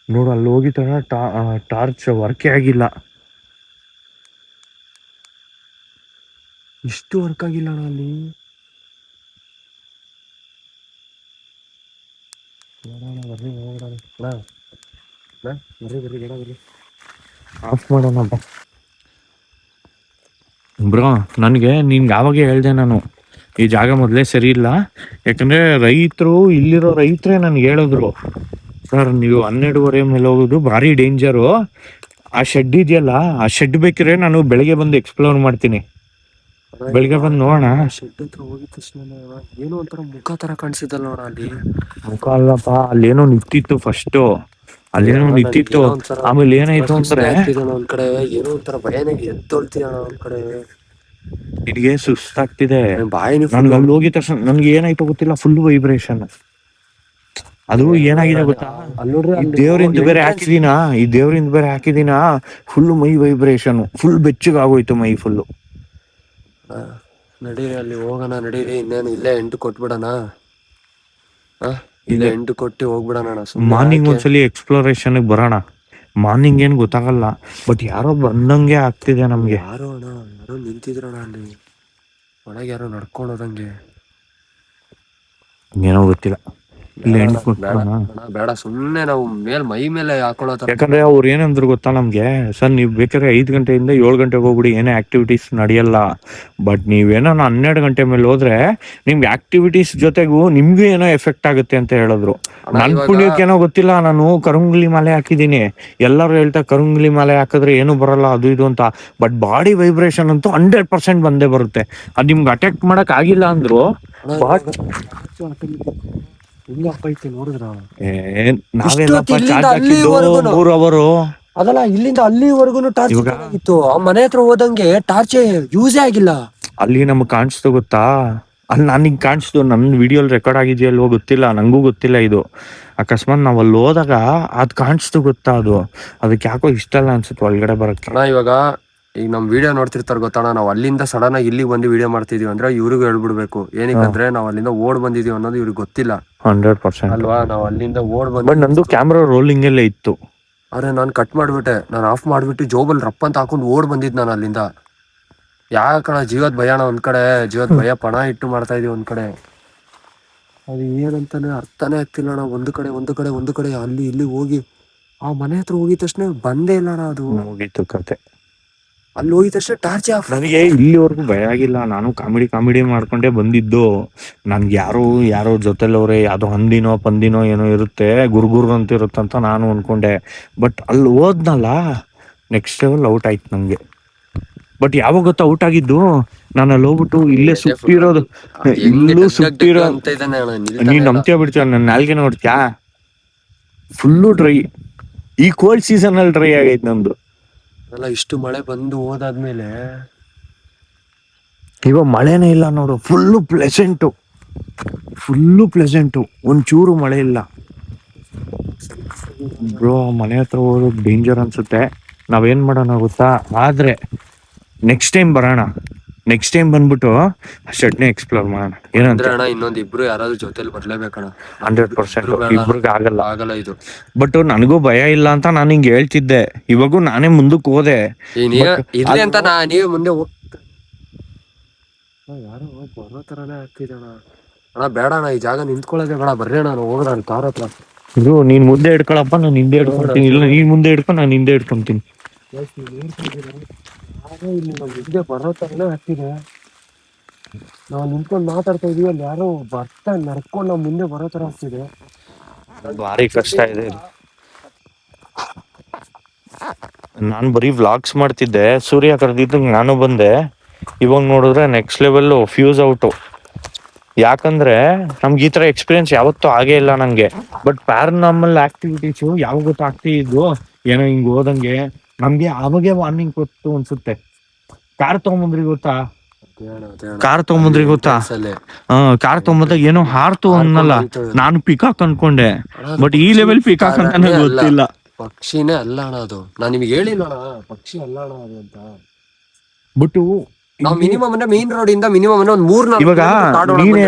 ನೋಡು ಅಲ್ಲಿ ಹೋಗಿದ್ದಾನ. ಟಾರ್ಚ್ ವರ್ಕೇ ಆಗಿಲ್ಲ. ಇಷ್ಟು ವರ್ಕ್ ಆಗಿಲ್ಲ ಅಣ್ಣ ಅಲ್ಲಿ. ಆಫ್ ಮಾಡೋಣ ಬ್ರೋ. ನನಗೆ ನಿನ್ಗೆ ಆವಾಗೇ ಹೇಳ್ದೆ ನಾನು, ಈ ಜಾಗ ಮೊದಲೇ ಸರಿ ಇಲ್ಲ. ಯಾಕಂದ್ರೆ ಇಲ್ಲಿರೋ ರೈತರೇ ನನ್ಗೆ ಹೇಳಿದ್ರು, ಸರ್ ನೀವು 12:30 ಮೇಲೆ ಹೋಗೋದು ಭಾರಿ ಡೇಂಜರು. ಆ ಶೆಡ್ ಇದೆಯಲ್ಲ, ಆ ಶೆಡ್ ಬೇಕಿದ್ರೆ ನಾನು ಬೆಳಗ್ಗೆ ಬಂದು ಎಕ್ಸ್ಪ್ಲೋರ್ ಮಾಡ್ತೀನಿ. ಬೆಳಿಗ್ಗೆ ಬಂದು ನೋಡೋಣ. ಶೆಡ್ ಹತ್ರ ಹೋಗಿದ ತಕ್ಷಣ ಏನೋ ಒಂಥರ ಮುಖ ತರ ಕಾಣಿಸಿದಲ್ಲ ನೋಡ ಅಲ್ಲಿ. ಮುಖ ಅಲ್ಲಪ್ಪ, ಅಲ್ಲೇನೋ ನಿಂತಿತ್ತು ಫಸ್ಟ್. ಅಲ್ಲೇನೋ ನಿಂತಿತ್ತು, ಆಮೇಲೆ ಏನಾಯ್ತು ಅಂದ್ರೆ ಒಂದ್ ಕಡೆ ಏನೋ ಒಂಥರ ಭಯನೇ ಎದ್ದೊಳ್ತಿದಣ. ಒಂದ್ ಕಡೆ ನಿನಗೆ ಸುಸ್ತಾಗ್ತಿದೆ. ಬಾಯಿನ ನನ್ಗೆ ಅಲ್ಲಿ ಹೋಗಿದ ತಕ್ಷಣ ನನ್ಗೆ ಏನಾಯ್ತು ಗೊತ್ತಿಲ್ಲ, ಫುಲ್ ವೈಬ್ರೇಷನ್. ಅದು ಏನಾಗಿದೆ ಗೊತ್ತಾ, ಈ ದೇವ್ರಿಂದ ಬೇರೆ ಹಾಕಿದೀನಾ, ಫುಲ್ ಮೈ ವೈಬ್ರೇಷನ್, ಫುಲ್ ಬೆಚ್ಚಗಾಗೋಯ್ತು ಮೈ ಫುಲ್ಲು. ನಡೀರಿ ಅಲ್ಲಿ ಹೋಗೋಣ, ನಡೀರಿ. ಇನ್ನೇನು ಇಲ್ಲೇ ಎಂಟು ಕೊಟ್ಬಿಡಣ. ಇಲ್ಲೇ ಎಂಟು ಕೊಟ್ಟು ಹೋಗ್ಬಿಡಣ. ಮಾರ್ನಿಂಗ್ ಒಂದ್ಸಲಿ ಎಕ್ಸ್ಪ್ಲೋರೇಷನ್ ಬರೋಣ. ಮಾರ್ನಿಂಗ್ ಏನ್ ಗೊತ್ತಾಗಲ್ಲ, ಬಟ್ ಯಾರೋ ಬಂದಂಗೆ ಆಗ್ತಿದೆ ನಮ್ಗೆ. ಯಾರೋ ನಿಂತಿದ್ರಣ ಅಲ್ಲಿ ಒಳಗೆ, ಯಾರೋ ನಡ್ಕೊಂಡು ಹೋದಂಗೆ. ಏನೋ ಗೊತ್ತಿಲ್ಲ. ಬೇಡ ಸುಮ್ನೆ ನಾವು ಮೈ ಮೇಲೆ ಹಾಕೊಳ್ಳೋ. ಯಾಕಂದ್ರೆ ಅವ್ರು ಏನಂದ್ರು ಗೊತ್ತಾ ನಮ್ಗೆ, ಸರ್ ನೀವ್ ಬೇಕಾದ್ರೆ 5 ಗಂಟೆಯಿಂದ 7 ಗಂಟೆಗೆ ಹೋಗ್ಬಿಡಿ, ಏನೇ ಆಕ್ಟಿವಿಟೀಸ್ ನಡೆಯಲ್ಲ. ಬಟ್ ನೀವೇನೋ 12 ಗಂಟೆ ಮೇಲೆ ಹೋದ್ರೆ ನಿಮ್ಗೆ ಆಕ್ಟಿವಿಟೀಸ್ ಜೊತೆಗೂ ನಿಮ್ಗೂ ಏನೋ ಎಫೆಕ್ಟ್ ಆಗುತ್ತೆ ಅಂತ ಹೇಳಿದ್ರು. ನನ್ ಪುಣ್ಯಕ್ಕೇನೋ ಗೊತ್ತಿಲ್ಲ, ನಾನು ಕರುಂಗ್ಲಿ ಮಾಲೆ ಹಾಕಿದೀನಿ. ಎಲ್ಲರೂ ಹೇಳ್ತಾ ಕರುಂಗ್ಲಿ ಮಾಲೆ ಹಾಕಿದ್ರೆ ಏನು ಬರಲ್ಲ ಅದು ಇದು ಅಂತ. ಬಟ್ ಬಾಡಿ ವೈಬ್ರೇಷನ್ ಅಂತೂ 100% ಬಂದೇ ಬರುತ್ತೆ. ಅದ್ ನಿಮ್ಗೆ ಅಟ್ಯಾಕ್ ಮಾಡಕ್ ಆಗಿಲ್ಲ ಅಂದ್ರು. ನೋಡಿದ್ರ ಅದಲ್ಲ, ಇಲ್ಲಿಂದ ಅಲ್ಲಿವರೆಗೂ ಟಾರ್ಚ್ ಇತ್ತು. ಆ ಮನೆ ಹತ್ರ ಹೋದಂಗೆ ಟಾರ್ಚ್ ಯೂಸೇ ಆಗಿಲ್ಲ. ಅಲ್ಲಿ ನಮ್ಗೆ ಕಾಣಿಸ್ತು ಗೊತ್ತಾ, ಅಲ್ಲಿ ನನಗೆ ಕಾಣಿಸ್ತು. ನನ್ನ ವಿಡಿಯೋಲ್ ರೆಕಾರ್ಡ್ ಆಗಿದೆಯಲ್ವೋ ಗೊತ್ತಿಲ್ಲ, ನಂಗೂ ಗೊತ್ತಿಲ್ಲ ಇದು. ಅಕಸ್ಮಾತ್ ನಾವ್ ಅಲ್ಲಿ ಹೋದಾಗ ಅದ್ ಕಾಣಿಸ್ತು ಗೊತ್ತಾ, ಅದಕ್ಕೆ ಯಾಕೋ ಇಷ್ಟ ಇಲ್ಲ ಅನ್ಸುತ್ತೆ ಒಳಗಡೆ ಬರಕ್ಕೆ. ಇವಾಗ ಈಗ ನಮ್ ವಿಡಿಯೋ ನೋಡ್ತಿರ್ತಾರ ಗೊತ್ತಣ್ಣ, ನಾವ್ ಅಲ್ಲಿಂದ ಸಡನ್ ಆಗಿ ಇಲ್ಲಿಗೆ ಬಂದು ವಿಡಿಯೋ ಮಾಡ್ತಿದೀವಿ ಅಂದ್ರೆ ಇವ್ರಿಗೂ ಹೇಳ್ಬಿಡ್ಬೇಕು. ಏನಕ್ಕಂದ್ರೆ ನಾವ್ ಅಲ್ಲಿಂದ ಓಡ್ ಬಂದಿದೀವಿ ಅನ್ನೋದು ಇವ್ರಿಗೆ ಗೊತ್ತಿಲ್ಲ. 100% ಅಲ್ವಾ? ನಾವ್ ಅಲ್ಲಿಂದ ಓಡ್ ಬಂದ್ ನಂದು ಕ್ಯಾಮ್ರಾ ರೋಲಿಂಗ್ ಎಲ್ಲೇ ಇತ್ತು. ಆದ್ರೆ ನಾನ್ ಕಟ್ ಮಾಡ್ಬಿಟ್ಟೆ, ನಾನು ಆಫ್ ಮಾಡ್ಬಿಟ್ಟು ಜೋಬಲ್ ರಪ್ಪ ಅಂತ ಹಾಕೊಂಡು ಓಡ್ ಬಂದಿದ್ ನಾನು ಅಲ್ಲಿಂದ. ಯಾಕಣ ಜೀವದ ಭಯಣ ಒಂದ್ ಕಡೆ, ಜೀವದ ಭಯ ಪಣ ಇಟ್ಟು ಮಾಡ್ತಾ ಇದೀವಿ ಒಂದ್ ಕಡೆ. ಅದು ಏನಂತಾನೆ ಅರ್ಥನೇ ಆಗ್ತಿಲ್ಲ ಅಣ್ಣ. ಒಂದು ಕಡೆ ಅಲ್ಲಿ ಇಲ್ಲಿ ಹೋಗಿ ಆ ಮನೆ ಹತ್ರ ಹೋಗಿದ ತಕ್ಷಣ ಬಂದೇ ಇಲ್ಲ ಅಣ್ಣ. ಅದು ಮುಗೀತು ಕತೆ. ಅಲ್ಲಿ ಹೋಗಿದ ತಕ್ಷಣ ಟಾರ್ಚ್ ಆಫ್. ನನಗೆ ಇಲ್ಲಿವರೆಗೂ ಭಯ ಆಗಿಲ್ಲ, ನಾನು ಕಾಮಿಡಿ ಮಾಡ್ಕೊಂಡೇ ಬಂದಿದ್ದು. ನನ್ಗೆ ಯಾರೋ ಜೊತೆಲವ್ರೆ, ಯಾವ್ದೋ ಹಂದಿನೋ ಪಂದಿನೋ ಏನೋ ಇರುತ್ತೆ, ಗುರುಗುರು ಅಂತ ಇರುತ್ತಂತ ನಾನು ಅನ್ಕೊಂಡೆ. ಬಟ್ ಅಲ್ಲಿ ಹೋದ್ನಲ್ಲ, ನೆಕ್ಸ್ಟ್ ಲೆವೆಲ್ ಔಟ್ ಆಯ್ತು ನಂಗೆ. ಬಟ್ ಯಾವಾಗ ಗೊತ್ತಾ ಔಟ್ ಆಗಿದ್ದು, ನಾನು ಅಲ್ಲಿ ಹೋಗ್ಬಿಟ್ಟು ಇಲ್ಲೇ ಸುಟ್ಟಿರೋದು, ನೀನ್ ನಂಬ್ತೀಯ ಬಿಡ್ತೀಯ, ನನ್ನ ನಾಲ್ಗೆ ನೋಡ್ತೀಯಾ, ಫುಲ್ಲು ಡ್ರೈ. ಈ ಕೋಲ್ಡ್ ಸೀಸನ್ ಅಲ್ಲಿ ಡ್ರೈ ಆಗೈತೆ ನಂದು. ಅಲ್ಲ, ಇಷ್ಟು ಮಳೆ ಬಂದು ಹೋದಾದ್ಮೇಲೆ ಇವಾಗ ಮಳೆನೇ ಇಲ್ಲ ನೋಡು. ಫುಲ್ಲು ಪ್ಲೆಸೆಂಟು, ಒಂಚೂರು ಮಳೆ ಇಲ್ಲ. ಬ್ರೋ ಮನೆ ಹತ್ರ ಹೋಗೋದು ಡೇಂಜರ್ ಅನ್ಸುತ್ತೆ. ನಾವೇನ್ ಮಾಡೋಣ ಗೊತ್ತಾ, ಆದ್ರೆ ನೆಕ್ಸ್ಟ್ ಟೈಮ್ ಬರೋಣ. ನೆಕ್ಸ್ಟ್ ಟೈಮ್ ಬಂದ್ಬಿಟ್ಟು ಶೆಡ್ನೆ ಎಕ್ಸ್ಪ್ಲೋರ್ ಮಾಡೋಣ. ಏನಂತ ಅಂದ್ರೆ ಅಣ್ಣ ಇನ್ನೊಂದ್ ಇಬ್ರು ಯಾರಾದ್ರೂ ಜೊತೆಲಿ ಬರ್ಲೇಬೇಕಣ್ಣ. 100% ಇಬ್ರಿಗೆ ಆಗಲ್ಲ. ಆಗಲ್ಲ ಇದು. ಬಟ್ ನನಗೂ ಭಯ ಇಲ್ಲ ಅಂತ ನಾನು ಹಿಂಗೆ ಹೇಳ್ತಿದ್ದೆ. ಇವಾಗೂ ನಾನೇ ಮುಂದಕ್ಕೆ ಹೋದೆ. ಇರ್ಲಿ ಅಂತ ನೀವೇ ಮುಂದೆ ಯಾರೋ ಬರೋ ತರಾನೇ ಆಗ್ತಿದಣ್ಣ. ಅಣ್ಣ ಬೇಡ ಅಣ್ಣ, ಈ ಜಾಗ ನಿಂತ್ಕೊಳ್ಳೋದೇ ಬೇಡ, ಬರ್ರಿ ಅಣ್ಣ ಹೋಗೋಣ ಕಾರ್ ಹತ್ರ. ಇದು ನೀನ್ ಮುಂದೆ ಹಿಡ್ಕೊಳಪ್ಪ, ನಾನು ಹಿಂದೆ ಹಿಡ್ಕೊಂತೀನಿ. ಇಲ್ಲ ನೀನ್ ಮುಂದೆ ಹಿಡ್ಕೊಂಡು ನಾನು ಹಿಂದೆ ಹಿಡ್ಕೊಂತೀನಿ. ಹಿಂದೆ ಬರೋ ತರನೇ ಆಗ್ತಿದೆ. ನಾವು ನಿಂತ್ಕೊಂಡು ಮಾತಾಡ್ತಾ ಇದೀವಿ, ಅಲ್ಲಿ ಯಾರೋ ಬರ್ತಾ ನಡ್ಕೊಂಡು ನಾವು ಮುಂದೆ ಬರೋ ತರ ಆಗ್ತಿದೆ. ಭಾರಿ ಕಷ್ಟ ಇದೆ. ನಾನು ಬರೀ ವ್ಲಾಗ್ಸ್ ಮಾಡ್ತಿದ್ದೆ, ಸೂರ್ಯ ಕರೆದಿದ್ದು ನಾನು ಬಂದೆ. ಇವಾಗ ನೋಡಿದ್ರೆ ನೆಕ್ಸ್ಟ್ ಲೆವೆಲ್ ಫ್ಯೂಸ್ ಔಟು. ಯಾಕಂದ್ರೆ ನಮ್ಗೆ ಈ ತರ ಎಕ್ಸ್ಪೀರಿಯನ್ಸ್ ಯಾವತ್ತೂ ಆಗೇ ಇಲ್ಲ ನಂಗೆ. ಬಟ್ ಪ್ಯಾರನಾರ್ಮಲ್ ಆಕ್ಟಿವಿಟೀಸು ಯಾವಾಗ ಗೊತ್ತಾಗ್ತಿದ್ದು, ಏನೋ ಹಿಂಗ್ ಹೋದಂಗೆ ನಮ್ಗೆ ಆವಾಗೆ ವಾರ್ನಿಂಗ್ ಕೊಟ್ಟು ಅನ್ಸುತ್ತೆ. ಕಾರ್ ತಗೊಂಬಂದ್ರಿ ಗೊತ್ತಾ, ಕಾರ್ ತಗೊಂಬಂದಾಗ ಏನೋ ಹಾರ್ತು ಅನ್ನಲ್ಲ, ನಾನು ಪಿಕಾಕ್ ಅನ್ಕೊಂಡೆ. ಬಟ್ ಈ ಲೆವೆಲ್ ಪಿಕಾಕ್ ಅಂತ ನನಗೆ ಗೊತ್ತಿಲ್ಲ. ಪಕ್ಷಿನೇ ಅಲ್ಲ ಅಣ್ಣ ಅದು. ನಾನು ನಿಮ್ಗೆ ಹೇಳಿಲ್ಲ ಪಕ್ಷಿ ಅಲ್ಲ ಅಣ್ಣ ಅದು ಅಂತ. ಬಟ್ ನಾವು ಮಿನಿಮಮ್ ಅಂದ್ರೆ ಮೇನ್ ರೋಡ್ ಇಂದ ಮಿನಿಮಮ್ ಒಂದ್ 3-4 ಇವಾಗ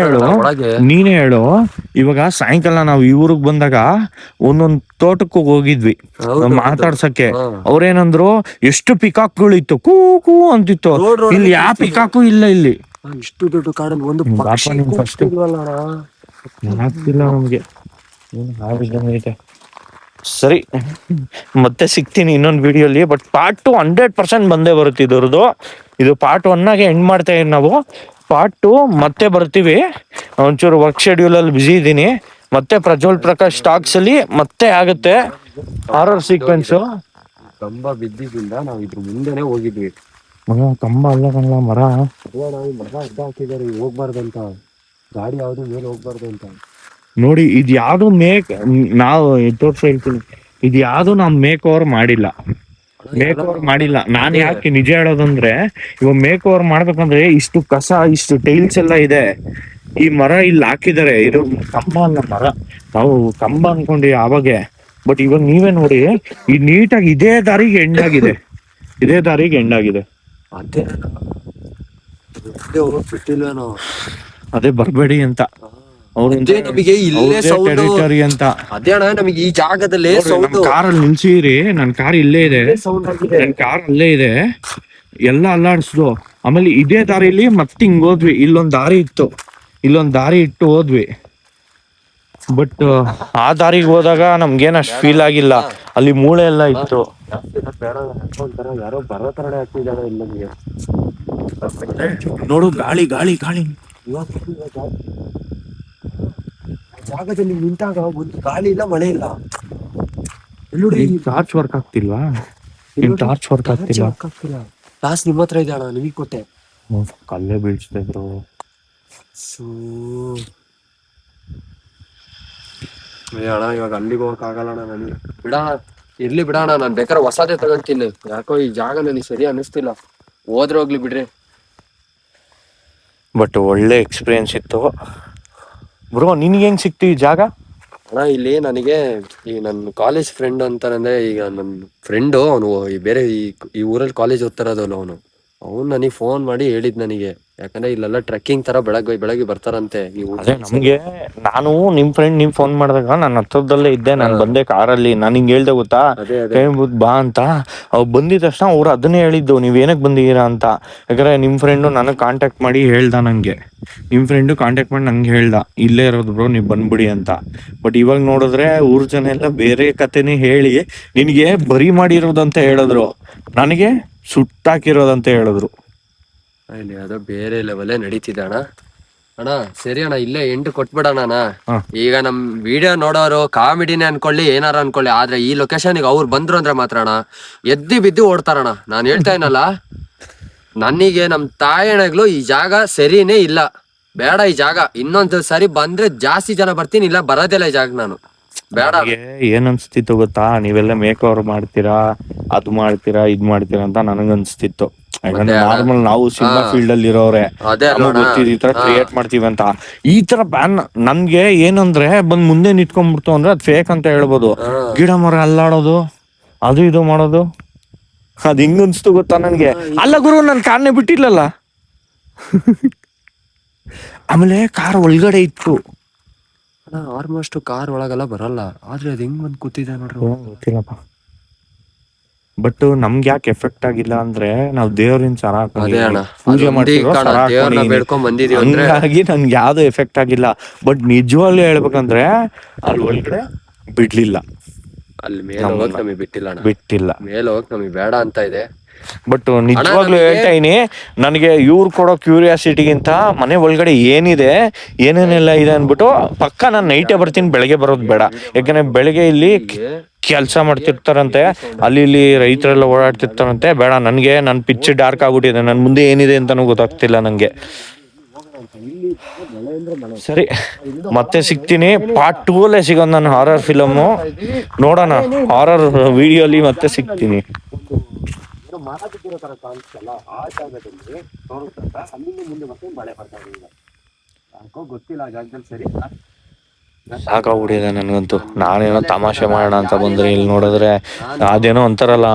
ನೀನೇ ಹೇಳು. ಇವಾಗ ಸಾಯಂಕಾಲ ನಾವು ಈ ಊರಿಗೆ ಬಂದಾಗ ಒಂದೊಂದ್ ತೋಟಕ್ಕೂ ಹೋಗಿದ್ವಿ ಮಾತಾಡ್ಸಕ್ಕೆ. ಅವ್ರೇನಂದ್ರು, ಎಷ್ಟು ಪಿಕಾಕ್ಗಳು ಇತ್ತು, ಕೂ ಕೂ ಅಂತಿತ್ತು. ಇಲ್ಲಿ ಯಾವ ಪಿಕಾಕು ಇಲ್ಲ. ಇಲ್ಲಿ ಇಷ್ಟು ದೊಡ್ಡ ಕಾಡಲ್ಲಿ ಒಂದು ಆಗ್ತಿಲ್ಲ ನಮ್ಗೆ. ಐತೆ. ಸರಿ, ಮತ್ತೆ ಸಿಗ್ತೀನಿ ಇನ್ನೊಂದು ವಿಡಿಯೋಲಿ. ಬಟ್ ಪಾರ್ಟ್ 2 100% ಬಂದೇ ಬರುತ್ತೆ ಇದ್ರದ್ದು. ಇದು ಪಾರ್ಟ್ 1 ಎಂಡ್ ಮಾಡ್ತಾ ಇದೀವಿ ನಾವು. ಪಾರ್ಟ್ 2 ಮತ್ತೆ ಬರ್ತೀವಿ. ಒಂಚೂರು ವರ್ಕ್ ಶೆಡ್ಯೂಲ್ ಅಲ್ಲಿ ಬಿಸಿ ಇದ್ದೀನಿ. ಮತ್ತೆ ಪ್ರಜ್ವಲ್ ಪ್ರಕಾಶ್ ಸ್ಟಾಕ್ಸ್ ಅಲ್ಲಿ ಮತ್ತೆ ಆಗುತ್ತೆ ಹಾರರ್ ಸೀಕ್ವೆನ್ಸ್. ಕಂಬ ಬಿದ್ದಿದ್ದಿಂದ ನಾವು ಇದ್ರ ಮುಂದೆನೆ ಹೋಗಿದ್ವಿ. ಕಂಬ ಅಲ್ಲ ಕಣ್ಣ, ಮರ. ಮರ ಅಡ್ಡ ಹಾಕಿದಾರೆ, ಹೋಗ್ಬಾರ್ದಂತ. ಗಾಡಿ ಯಾವ್ದು ಮೇಲೆ ಹೋಗ್ಬಾರ್ದು ಅಂತ. ನೋಡಿ, ಇದು ಯಾವ್ದು ನಾವು ತೋರ್ಸ ಹೇಳ್ತೀನಿ, ಇದು ಯಾವ್ದು ನಾವು ಮೇಕ್ ಓವರ್ ಮಾಡಿಲ್ಲ. ನಾನು ಯಾಕೆ ನಿಜ ಹೇಳೋದಂದ್ರೆ, ಇವಾಗ ಮೇಕ್ ಓವರ್ ಮಾಡ್ಬೇಕಂದ್ರೆ ಇಷ್ಟು ಕಸ, ಇಷ್ಟು ಟೈಲ್ಸ್ ಎಲ್ಲ ಇದೆ. ಈ ಮರ ಇಲ್ಲಿ ಹಾಕಿದ್ದಾರೆ. ಇದು ಕಂಬ ಅಲ್ಲ, ಮರ. ನಾವು ಕಂಬ ಅನ್ಕೊಂಡಿ ಆವಾಗೆ. ಬಟ್ ಇವಾಗ ನೀವೇ ನೋಡಿ, ಈ ನೀಟಾಗಿ ಇದೇ ದಾರಿಗೆ ಎಂಡಾಗಿದೆ. ಅದೇ ಬರ್ಬೇಡಿ ಅಂತ ನಮಗೆ ಇಲ್ಲೇ ಟೆರಿಟರಿ ಅಂತ. ಅದೇ ಅಣ್ಣ, ನಮಗೆ ಈ ಜಾಗದಲ್ಲಿ ಕಾರಲ್ಲಿ ನಿಲ್ಸಿರಿ. ನನ್ ಕಾರ್ ಇಲ್ಲೇ ಇದೆ, ನನ್ ಕಾರ್ ಅಲ್ಲೇ ಇದೆ. ಎಲ್ಲ ಅಲ್ಲಾಡ್ಸ್ದು. ಆಮೇಲೆ ಇದೇ ದಾರಿಲಿ ಮತ್ತೆ ಹಿಂಗ್ ಹೋದ್ವಿ. ಇಲ್ಲೊಂದ್ ದಾರಿ ಇಟ್ಟು ಹೋದ್ವಿ. ಬಟ್ ಆ ದಾರಿಗೆ ಹೋದಾಗ ನಮ್ಗೇನ್ ಅಷ್ಟು ಫೀಲ್ ಆಗಿಲ್ಲ. ಅಲ್ಲಿ ಮೂಳೆ ಎಲ್ಲ ಇತ್ತು. ಯಾರೋ ಬರೋ ತರನೇ ಆಗ್ತಿದ್ದಾರೆ ಇಲ್ಲ ನಮಗೆ. ನೋಡು, ಗಾಳಿ ಜಾಗದಲ್ಲಿ ನಿಂತಾಗ ಒಂದು ಗಾಳಿ ಇಲ್ಲ, ಮಳೆ ಇಲ್ಲ. ಟಾರ್ಚ್ ವರ್ಕ್ ಆಗ್ತಿಲ್ವಾ? ಟಾರ್ಚ್ ವರ್ಕ್ ಆಗ್ತಿಲ್ಲ. ಲಾಸ್ಟ್ ನಿಮ್ಮ ಹತ್ರ ಇದೆ ಅಣ್ಣ, ನಿಮಗೆ ಕೊಟ್ಟೆ. ಕಲ್ಲೇ ಬೀಳ್ಸ್ತಾ ಇದ್ರು. ಅಣ್ಣ ಇವಾಗ ಅಲ್ಲಿಗೆ ಹೋಗಕ್ ಆಗಲ್ಲ ಅಣ್ಣ ನನಗೆ. ಇರ್ಲಿ ಬಿಡೋಣ, ನಾನು ಬೇಕಾದ್ರೆ ಹೊಸದೇ ತಗೊಂತೀನಿ. ಯಾಕೋ ಈ ಜಾಗ ನನಗೆ ಸರಿ ಅನ್ನಿಸ್ತಿಲ್ಲ. ಹೋದ್ರೆ ಹೋಗ್ಲಿ ಬಿಡ್ರಿ. ಬಟ್ ಒಳ್ಳೆ ಎಕ್ಸ್ಪೀರಿಯನ್ಸ್ ಇತ್ತು ಬ್ರೋ. ನಿನ್ಗೆ ಹೆಂಗ್ ಸಿಕ್ತು ಈ ಜಾಗ? ಅಣ್ಣ ಇಲ್ಲಿ ನನಗೆ ಈ ನನ್ನ ಕಾಲೇಜ್ ಫ್ರೆಂಡ್ ಅಂತಾರಂದ್ರೆ, ಈಗ ನನ್ನ ಫ್ರೆಂಡು ಅವನು ಬೇರೆ ಈ ಊರಲ್ಲಿ ಕಾಲೇಜ್ ಓದ್ತಾರದಲ್ಲ, ಅವನು ನನಗೆ ಫೋನ್ ಮಾಡಿ ಹೇಳಿದ್ ನನಗೆ. ಯಾಕಂದ್ರೆ ಇಲ್ಲೆಲ್ಲ ಟ್ರೆಕ್ಕಿಂಗ್ ತರ ಬೆಳಗ್ಗೆ ಬರ್ತಾರಂತೆ. ನಮ್ಗೆ ನಾನು ನಿಮ್ ಫ್ರೆಂಡ್ ಫೋನ್ ಮಾಡಿದಾಗ ನಾನು ಹತ್ರದಲ್ಲೇ ಇದ್ದೆ. ನಾನು ಬಂದೆ ಕಾರಲ್ಲಿ. ನಾನು ಹಿಂಗ್ ಹೇಳ್ದೆ ಗೊತ್ತಾ, ಬಾ ಅಂತ. ಅವ್ರು ಬಂದಿದ ತಕ್ಷಣ ಅವ್ರು ಅದನ್ನೇ ಹೇಳಿದ್ದು, ನೀವ್ ಏನಕ್ ಬಂದಿದ್ದೀರಾ ಅಂತ. ಯಾಕಂದ್ರೆ ನಿಮ್ ಫ್ರೆಂಡು ನನಗ್ ಕಾಂಟ್ಯಾಕ್ಟ್ ಮಾಡಿ ಹೇಳ್ದ ನಂಗೆ. ನಂಗೆ ಹೇಳ್ದ, ಇಲ್ಲೇ ಇರೋದು ಬ್ರೋ, ನೀವ್ ಬಂದ್ಬಿಡಿ ಅಂತ. ಬಟ್ ಇವಾಗ ನೋಡಿದ್ರೆ ಊರ್ ಜನ ಎಲ್ಲ ಬೇರೆ ಕತೆನೇ ಹೇಳಿ ನಿನ್ಗೆ ಬರಿ ಮಾಡಿರೋದಂತ ಹೇಳಿದ್ರು, ನನಗೆ ಸುಟ್ಟಾಕಿರೋದಂತ ಹೇಳಿದ್ರು. ಇಲ್ಲಿ ಅದು ಬೇರೆ ಲೆವೆಲ್ಲೇ ನಡೀತಿದೆ ಅಣ್ಣ. ಸರಿ ಅಣ್ಣ, ಇಲ್ಲೇ ಎಂಟು ಕೊಟ್ಬಿಡೋಣ. ಈಗ ನಮ್ ವಿಡಿಯೋ ನೋಡೋರು ಕಾಮಿಡಿನೇ ಅನ್ಕೊಳ್ಳಿ, ಏನಾರ ಅನ್ಕೊಳ್ಳಿ. ಆದ್ರೆ ಈ ಲೊಕೇಶನ್ಗೆ ಅವ್ರು ಬಂದ್ರು ಅಂದ್ರೆ ಮಾತ್ರ ಅಣ್ಣ ಎದ್ದಿ ಬಿದ್ದು ಓಡ್ತಾರಣ್ಣ. ನಾನು ಹೇಳ್ತಾ ಏನಲ್ಲ, ನನಗೆ ನಮ್ ತಾಯಣಗಳು ಈ ಜಾಗ ಸರಿನೇ ಇಲ್ಲ, ಬೇಡ ಈ ಜಾಗ. ಇನ್ನೊಂದು ಸರಿ ಬಂದ್ರೆ ಜಾಸ್ತಿ ಜನ ಬರ್ತೀನಿ, ಇಲ್ಲ ಬರೋದಿಲ್ಲ ಈ ಜಾಗ ನಾನು. ಬೇಡ ನನಗೆ ಏನ್ ಅನ್ಸ್ತಿತ್ತು ಗೊತ್ತಾ, ನೀವೆಲ್ಲ ಮೇಕ್ ಓವರ್ ಮಾಡ್ತೀರಾ, ಅದು ಮಾಡ್ತೀರಾ, ಇದ್ ಮಾಡ್ತೀರಾ ಅಂತ ನನಗ್ ಅನ್ಸ್ತಿತ್ತು. ಯಾಕಂದ್ರೆ ನಾರ್ಮಲ್ ನಾವು ಸಿನಿಮಾ ಫೀಲ್ಡ್ ಅಲ್ಲಿ ಇರೋರೆ, ಅದೇ ನಮಗ್ ಅಲ್ವಣ್ಣ? ಗೊತ್ತಿದ್ ಈ ತರ ಕ್ರಿಯೇಟ್ ಮಾಡ್ತೀವಿ ಅಂತ. ಈ ತರ ಬ್ಯಾನ್ ನನ್ಗೆ ಏನಂದ್ರೆ ಬಂದ್ ಮುಂದೆ ನಿಂತ್ಕೊಂಡ್ಬಿಡ್ತು ಅಂದ್ರೆ ಅದ್ ಫೇಕ್ ಅಂತ ಹೇಳ್ಬೋದು. ಗಿಡ ಮರ ಅಲ್ಲಾಡೋದು, ಅದು ಇದು ಮಾಡೋದು, ಅದ್ ಹಿಂಗ್ ಅನ್ಸ್ತು ಗೊತ್ತಾ ನನ್ಗೆ. ಅಲ್ಲ ಗುರು, ನನ್ ಕಾರ್ನೇ ಬಿಟ್ಟಿಲ್ಲಲ್ಲ. ಆಮೇಲೆ ಕಾರ್ ಒಳಗಡೆ ಇತ್ತು. ಆಲ್ಮೋಸ್ಟ್ ಕಾರ್ ಒಳಗೆಲ್ಲ ಬರಲ್ಲ, ಆದ್ರೆ ಅದ್ ಹೆಂಗ್ ಬಂದ್ ಕೂತಿದೆ ನೋಡ್ರಿ. ಗೊತ್ತಿಲ್ಲಪ್ಪ. ಬಟ್ ನಮ್ಗೆ ಯಾಕೆ ಎಫೆಕ್ಟ್ ಆಗಿಲ್ಲ ಅಂದ್ರೆ ನಾವು ದೇವ್ರಿನ ಸರ ಅದೇ ಅಣ್ಣ, ಪೂಜೆ ಮಾಡ್ತಿರೋ ಸರ ದೇವ್ರನ್ನ ಬೇಡ್ಕೊಂಡ್ ಬಂದಿದೀವಿ ಅಂದ್ರೆ ಹಂಗಾಗಿ ನನ್ಗೆ ಯಾವ್ದು ಎಫೆಕ್ಟ್ ಆಗಿಲ್ಲ. ಬಟ್ ನಿಜವಾಗ್ಲೂ ಹೇಳ್ಬೇಕಂದ್ರೆ ಅಲ್ಲಿ ಒಳಗಡೆ ಬಿಡ್ಲಿಲ್ಲ, ಅಲ್ಲಿ ಮೇಲೆ ಹೋಗಕ್ ನಮಗೆ ಬಿಟ್ಟಿಲ್ಲ. ಮೇಲೆ ಹೋಗಕ್ ನಮಗೆ ಬೇಡ ಅಂತ ಇದೆ. ಬಟ್ ನಿಜವಾಗ್ಲೂ ಹೇಳ್ತಾ ಇದೀನಿ, ನನಗೆ ಇವ್ರು ಕೊಡೋ ಕ್ಯೂರಿಯಾಸಿಟಿಗಿಂತ ಮನೆ ಒಳಗಡೆ ಏನಿದೆ ಏನೇನೆಲ್ಲ ಇದೆ ಅನ್ಬಿಟ್ಟು ಪಕ್ಕ ನಾನು ನೈಟೇ ಬರ್ತೀನಿ, ಬೆಳಗ್ಗೆ ಬರೋದು ಬೇಡ. ಯಾಕಂದ್ರೆ ಬೆಳಗ್ಗೆ ಇಲ್ಲಿ ಕೆಲಸ ಮಾಡ್ತಿರ್ತಾರಂತೆ, ಅಲ್ಲಿ ಇಲ್ಲಿ ರೈತರೆಲ್ಲ ಓಡಾಡ್ತಿರ್ತಾರಂತೆ. ಬೇಡ, ನನ್ಗೆ ನನ್ ಪಿಚ್ ಡಾರ್ಕ್ ಆಗ್ಬಿಟ್ಟಿದೆ, ನನ್ ಮುಂದೆ ಏನಿದೆ ಅಂತಾನು ಗೊತ್ತಾಗ್ತಿಲ್ಲ ನಂಗೆ. ಸರಿ, ಮತ್ತೆ ಸಿಗ್ತೀನಿ. ಪಾರ್ಟ್ 2 ಅಲ್ಲೇ ಸಿಗೋದು ನನ್ನ ಹಾರರ್ ಫಿಲಮು. ನೋಡೋಣ, ಹಾರರ್ ವಿಡಿಯೋಲಿ ಮತ್ತೆ ಸಿಗ್ತೀನಿ. ಸಾಕಾಗ್ಬಿಟ್ಟಿದೆ ನನ್ಗಂತೂ. ನಾನೇನೋ ತಮಾಷೆ ಮಾಡೋಣ ಅಂತ ಬಂದ್ರೆ ಇಲ್ಲಿ ನೋಡಿದ್ರೆ ಅದೇನೋ ಅಂತಾರಲ್ಲ,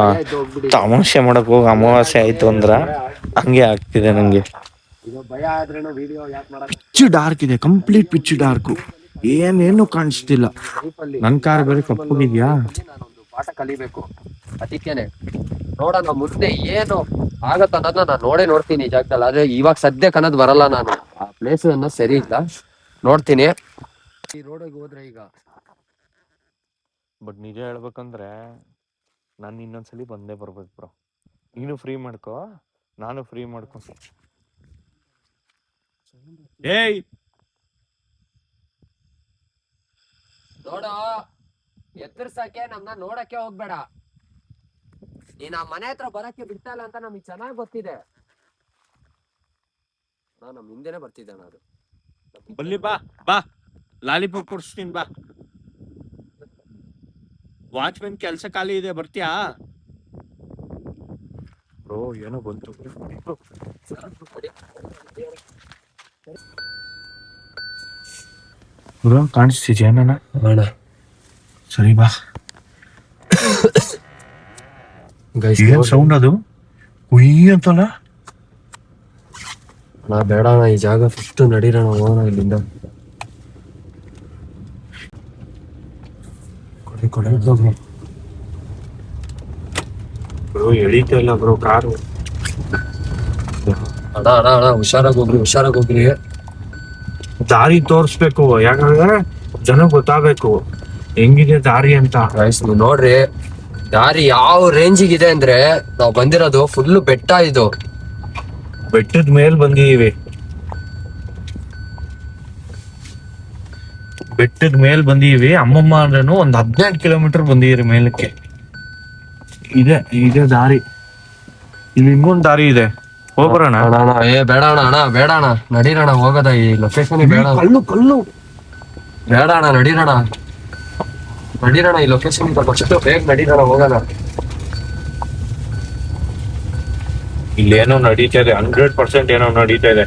ತಮಾಷೆ ಮಾಡಕ್ ಹೋಗಿ ಅಮಾವಾಸ್ಯೆ ಆಯ್ತು ಅಂದ್ರ ಹಂಗೆ ಆಗ್ತಿದೆ ನಂಗೆ. ಪಿಚ್ ಡಾರ್ಕ್ ಇದೆ, ಕಂಪ್ಲೀಟ್ ಪಿಚ್ ಡಾರ್ಕ್, ಏನೇನು ಕಾಣಿಸ್ತಿಲ್ಲ. ನನ್ ಕಾರ್ ಬೇರೆ ಕಪ್ಪಗಿದ್ಯಾ. ನಾನೊಂದು ಪಾಠ ಕಲಿಬೇಕು, ಅದಕ್ಕೇನೆ ನೋಡೋಣ ಮುಂದೆ ಏನು ಆಗತ್ತ ಅನ್ನೋದನ್ನ ನಾನು ನೋಡ್ತೀನಿ ಈ ಜಾಗದಲ್ಲಿ. ಆದ್ರೆ ಇವಾಗ ಸದ್ಯಕ್ಕೆ ಅನ್ನೋದು ಬರಲ್ಲ, ನಾನು ಆ ಪ್ಲೇಸ್ ಅನ್ನೋದು ಸರಿ ಇಲ್ಲ, ನೋಡ್ತೀನಿ. ಈ ರೋಡಿಗೆ ಹೋದ್ರೆ ಈಗ ಬಟ್ ನಿಜ ಹೇಳ್ಬೇಕಂದ್ರೆ ನಾನು ಇನ್ನೊಂದ್ಸಲಿ ಬಂದೇ ಬರ್ಬೇಕು ಬ್ರೋ. ನೀನು ಫ್ರೀ ಮಾಡ್ಕೋ, ನಾನು ಫ್ರೀ ಮಾಡ್ಕೊ. ಏಯ್ ನೋಡ, ಎತ್ತರ್ಸಕ್ಕೆ ನಮ್ನ ನೋಡಕ್ಕೆ ಹೋಗ್ಬೇಡ. ನೀನ್ ಆ ಮನೆ ಹತ್ರ ಬರಕ್ಕೆ ಬಿಡ್ತಾ ಇಲ್ಲ ಅಂತ ನಮಗ್ ಚೆನ್ನಾಗ್ ಗೊತ್ತಿದೆ. ನಮ್ ಹಿಂದೆನೆ ಬರ್ತಿದ್ದೆ ನಾನು. ಬಲ್ಲಿ ಬಾ ಬಾ, ಲಾಲಿಪಾಪ್ ಕೊಡಿಸ್ತೀನಿ ಬಾ. ವಾಚ್ಮೆನ್ ಕೆಲ್ಸ ಖಾಲಿ ಇದೆ, ಬರ್ತೀಯಾ ಬ್ರೋ? ಏನೋ ಬಂತು ಬ್ರೋ, ಕಾಣಿಸ್ತಿದ್ಯಾ ನನ್ನ? ಸರಿ ಬಾ. ಏನ್ ಸೌಂಡ್ ಅದು? ಉಯ್ ಅಂತಲ್ಲ. ನಾ ಬೇಡ, ಈ ಜಾಗ ಫಸ್ಟ್ ನಡೀರೋಣ, ಹೋಗೋಣ ಇಲ್ಲಿಂದ. ಬ್ರೋ ಎಳೀತಾ ಇಲ್ಲ ಬ್ರೋ ಕಾರು. ಅಣ್ಣ ಅಣ್ಣ ಅಣ್ಣ, ಹುಷಾರಾಗಿ ಹೋಗ್ರಿ. ದಾರಿ ತೋರ್ಸ್ಬೇಕು, ಯಾಕಂದ್ರೆ ಜನ ಗೊತ್ತಾಗ್ಬೇಕು ಹೆಂಗಿದೆ ದಾರಿ ಅಂತ. ನೀವು ನೋಡ್ರಿ, ದಾರಿ ಯಾವ ರೇಂಜಿಗಿದೆ ಅಂದ್ರೆ, ನಾವ್ ಬಂದಿರೋದು ಫುಲ್ ಬೆಟ್ಟ. ಇದು ಬೆಟ್ಟದ ಮೇಲ್ ಬಂದಿದೀವಿ, ಬೆಟ್ಟದ ಮೇಲ್ ಬಂದಿದೀವಿ. ಅಮ್ಮಮ್ಮ ಅಂದ್ರೇನು ಒಂದ್ 18 ಕಿಲೋಮೀಟರ್ ಬಂದಿದೀರಿ ಮೇಲಕ್ಕೆ. ಇದೆ ದಾರಿ. ಇಲ್ಲಿ ಇನ್ನೊಂದ್ ದಾರಿ ಇದೆ, ಹೋಗ್ಬರೋಣ. ಬೇಡ ಅಣ್ಣ, ನಡೀರೋಣ, ಹೋಗೋದ ಈ ಲೊಕೇಶನ್. ಬೇಡ ಕಲ್ಲು ಬೇಡ ಅಣ್ಣ, ನಡೀರೋಣ, ಈ ಲೊಕೇಶನ್ ಫಸ್ಟ್ ಬೇಗ ನಡೀರೋಣ, ಹೋಗೋಣ. ಇಲ್ಲೇನೋ ನಡೀತಾ ಇದೆ, 100% ಏನೋ ನಡೀತಾ ಇದೆ.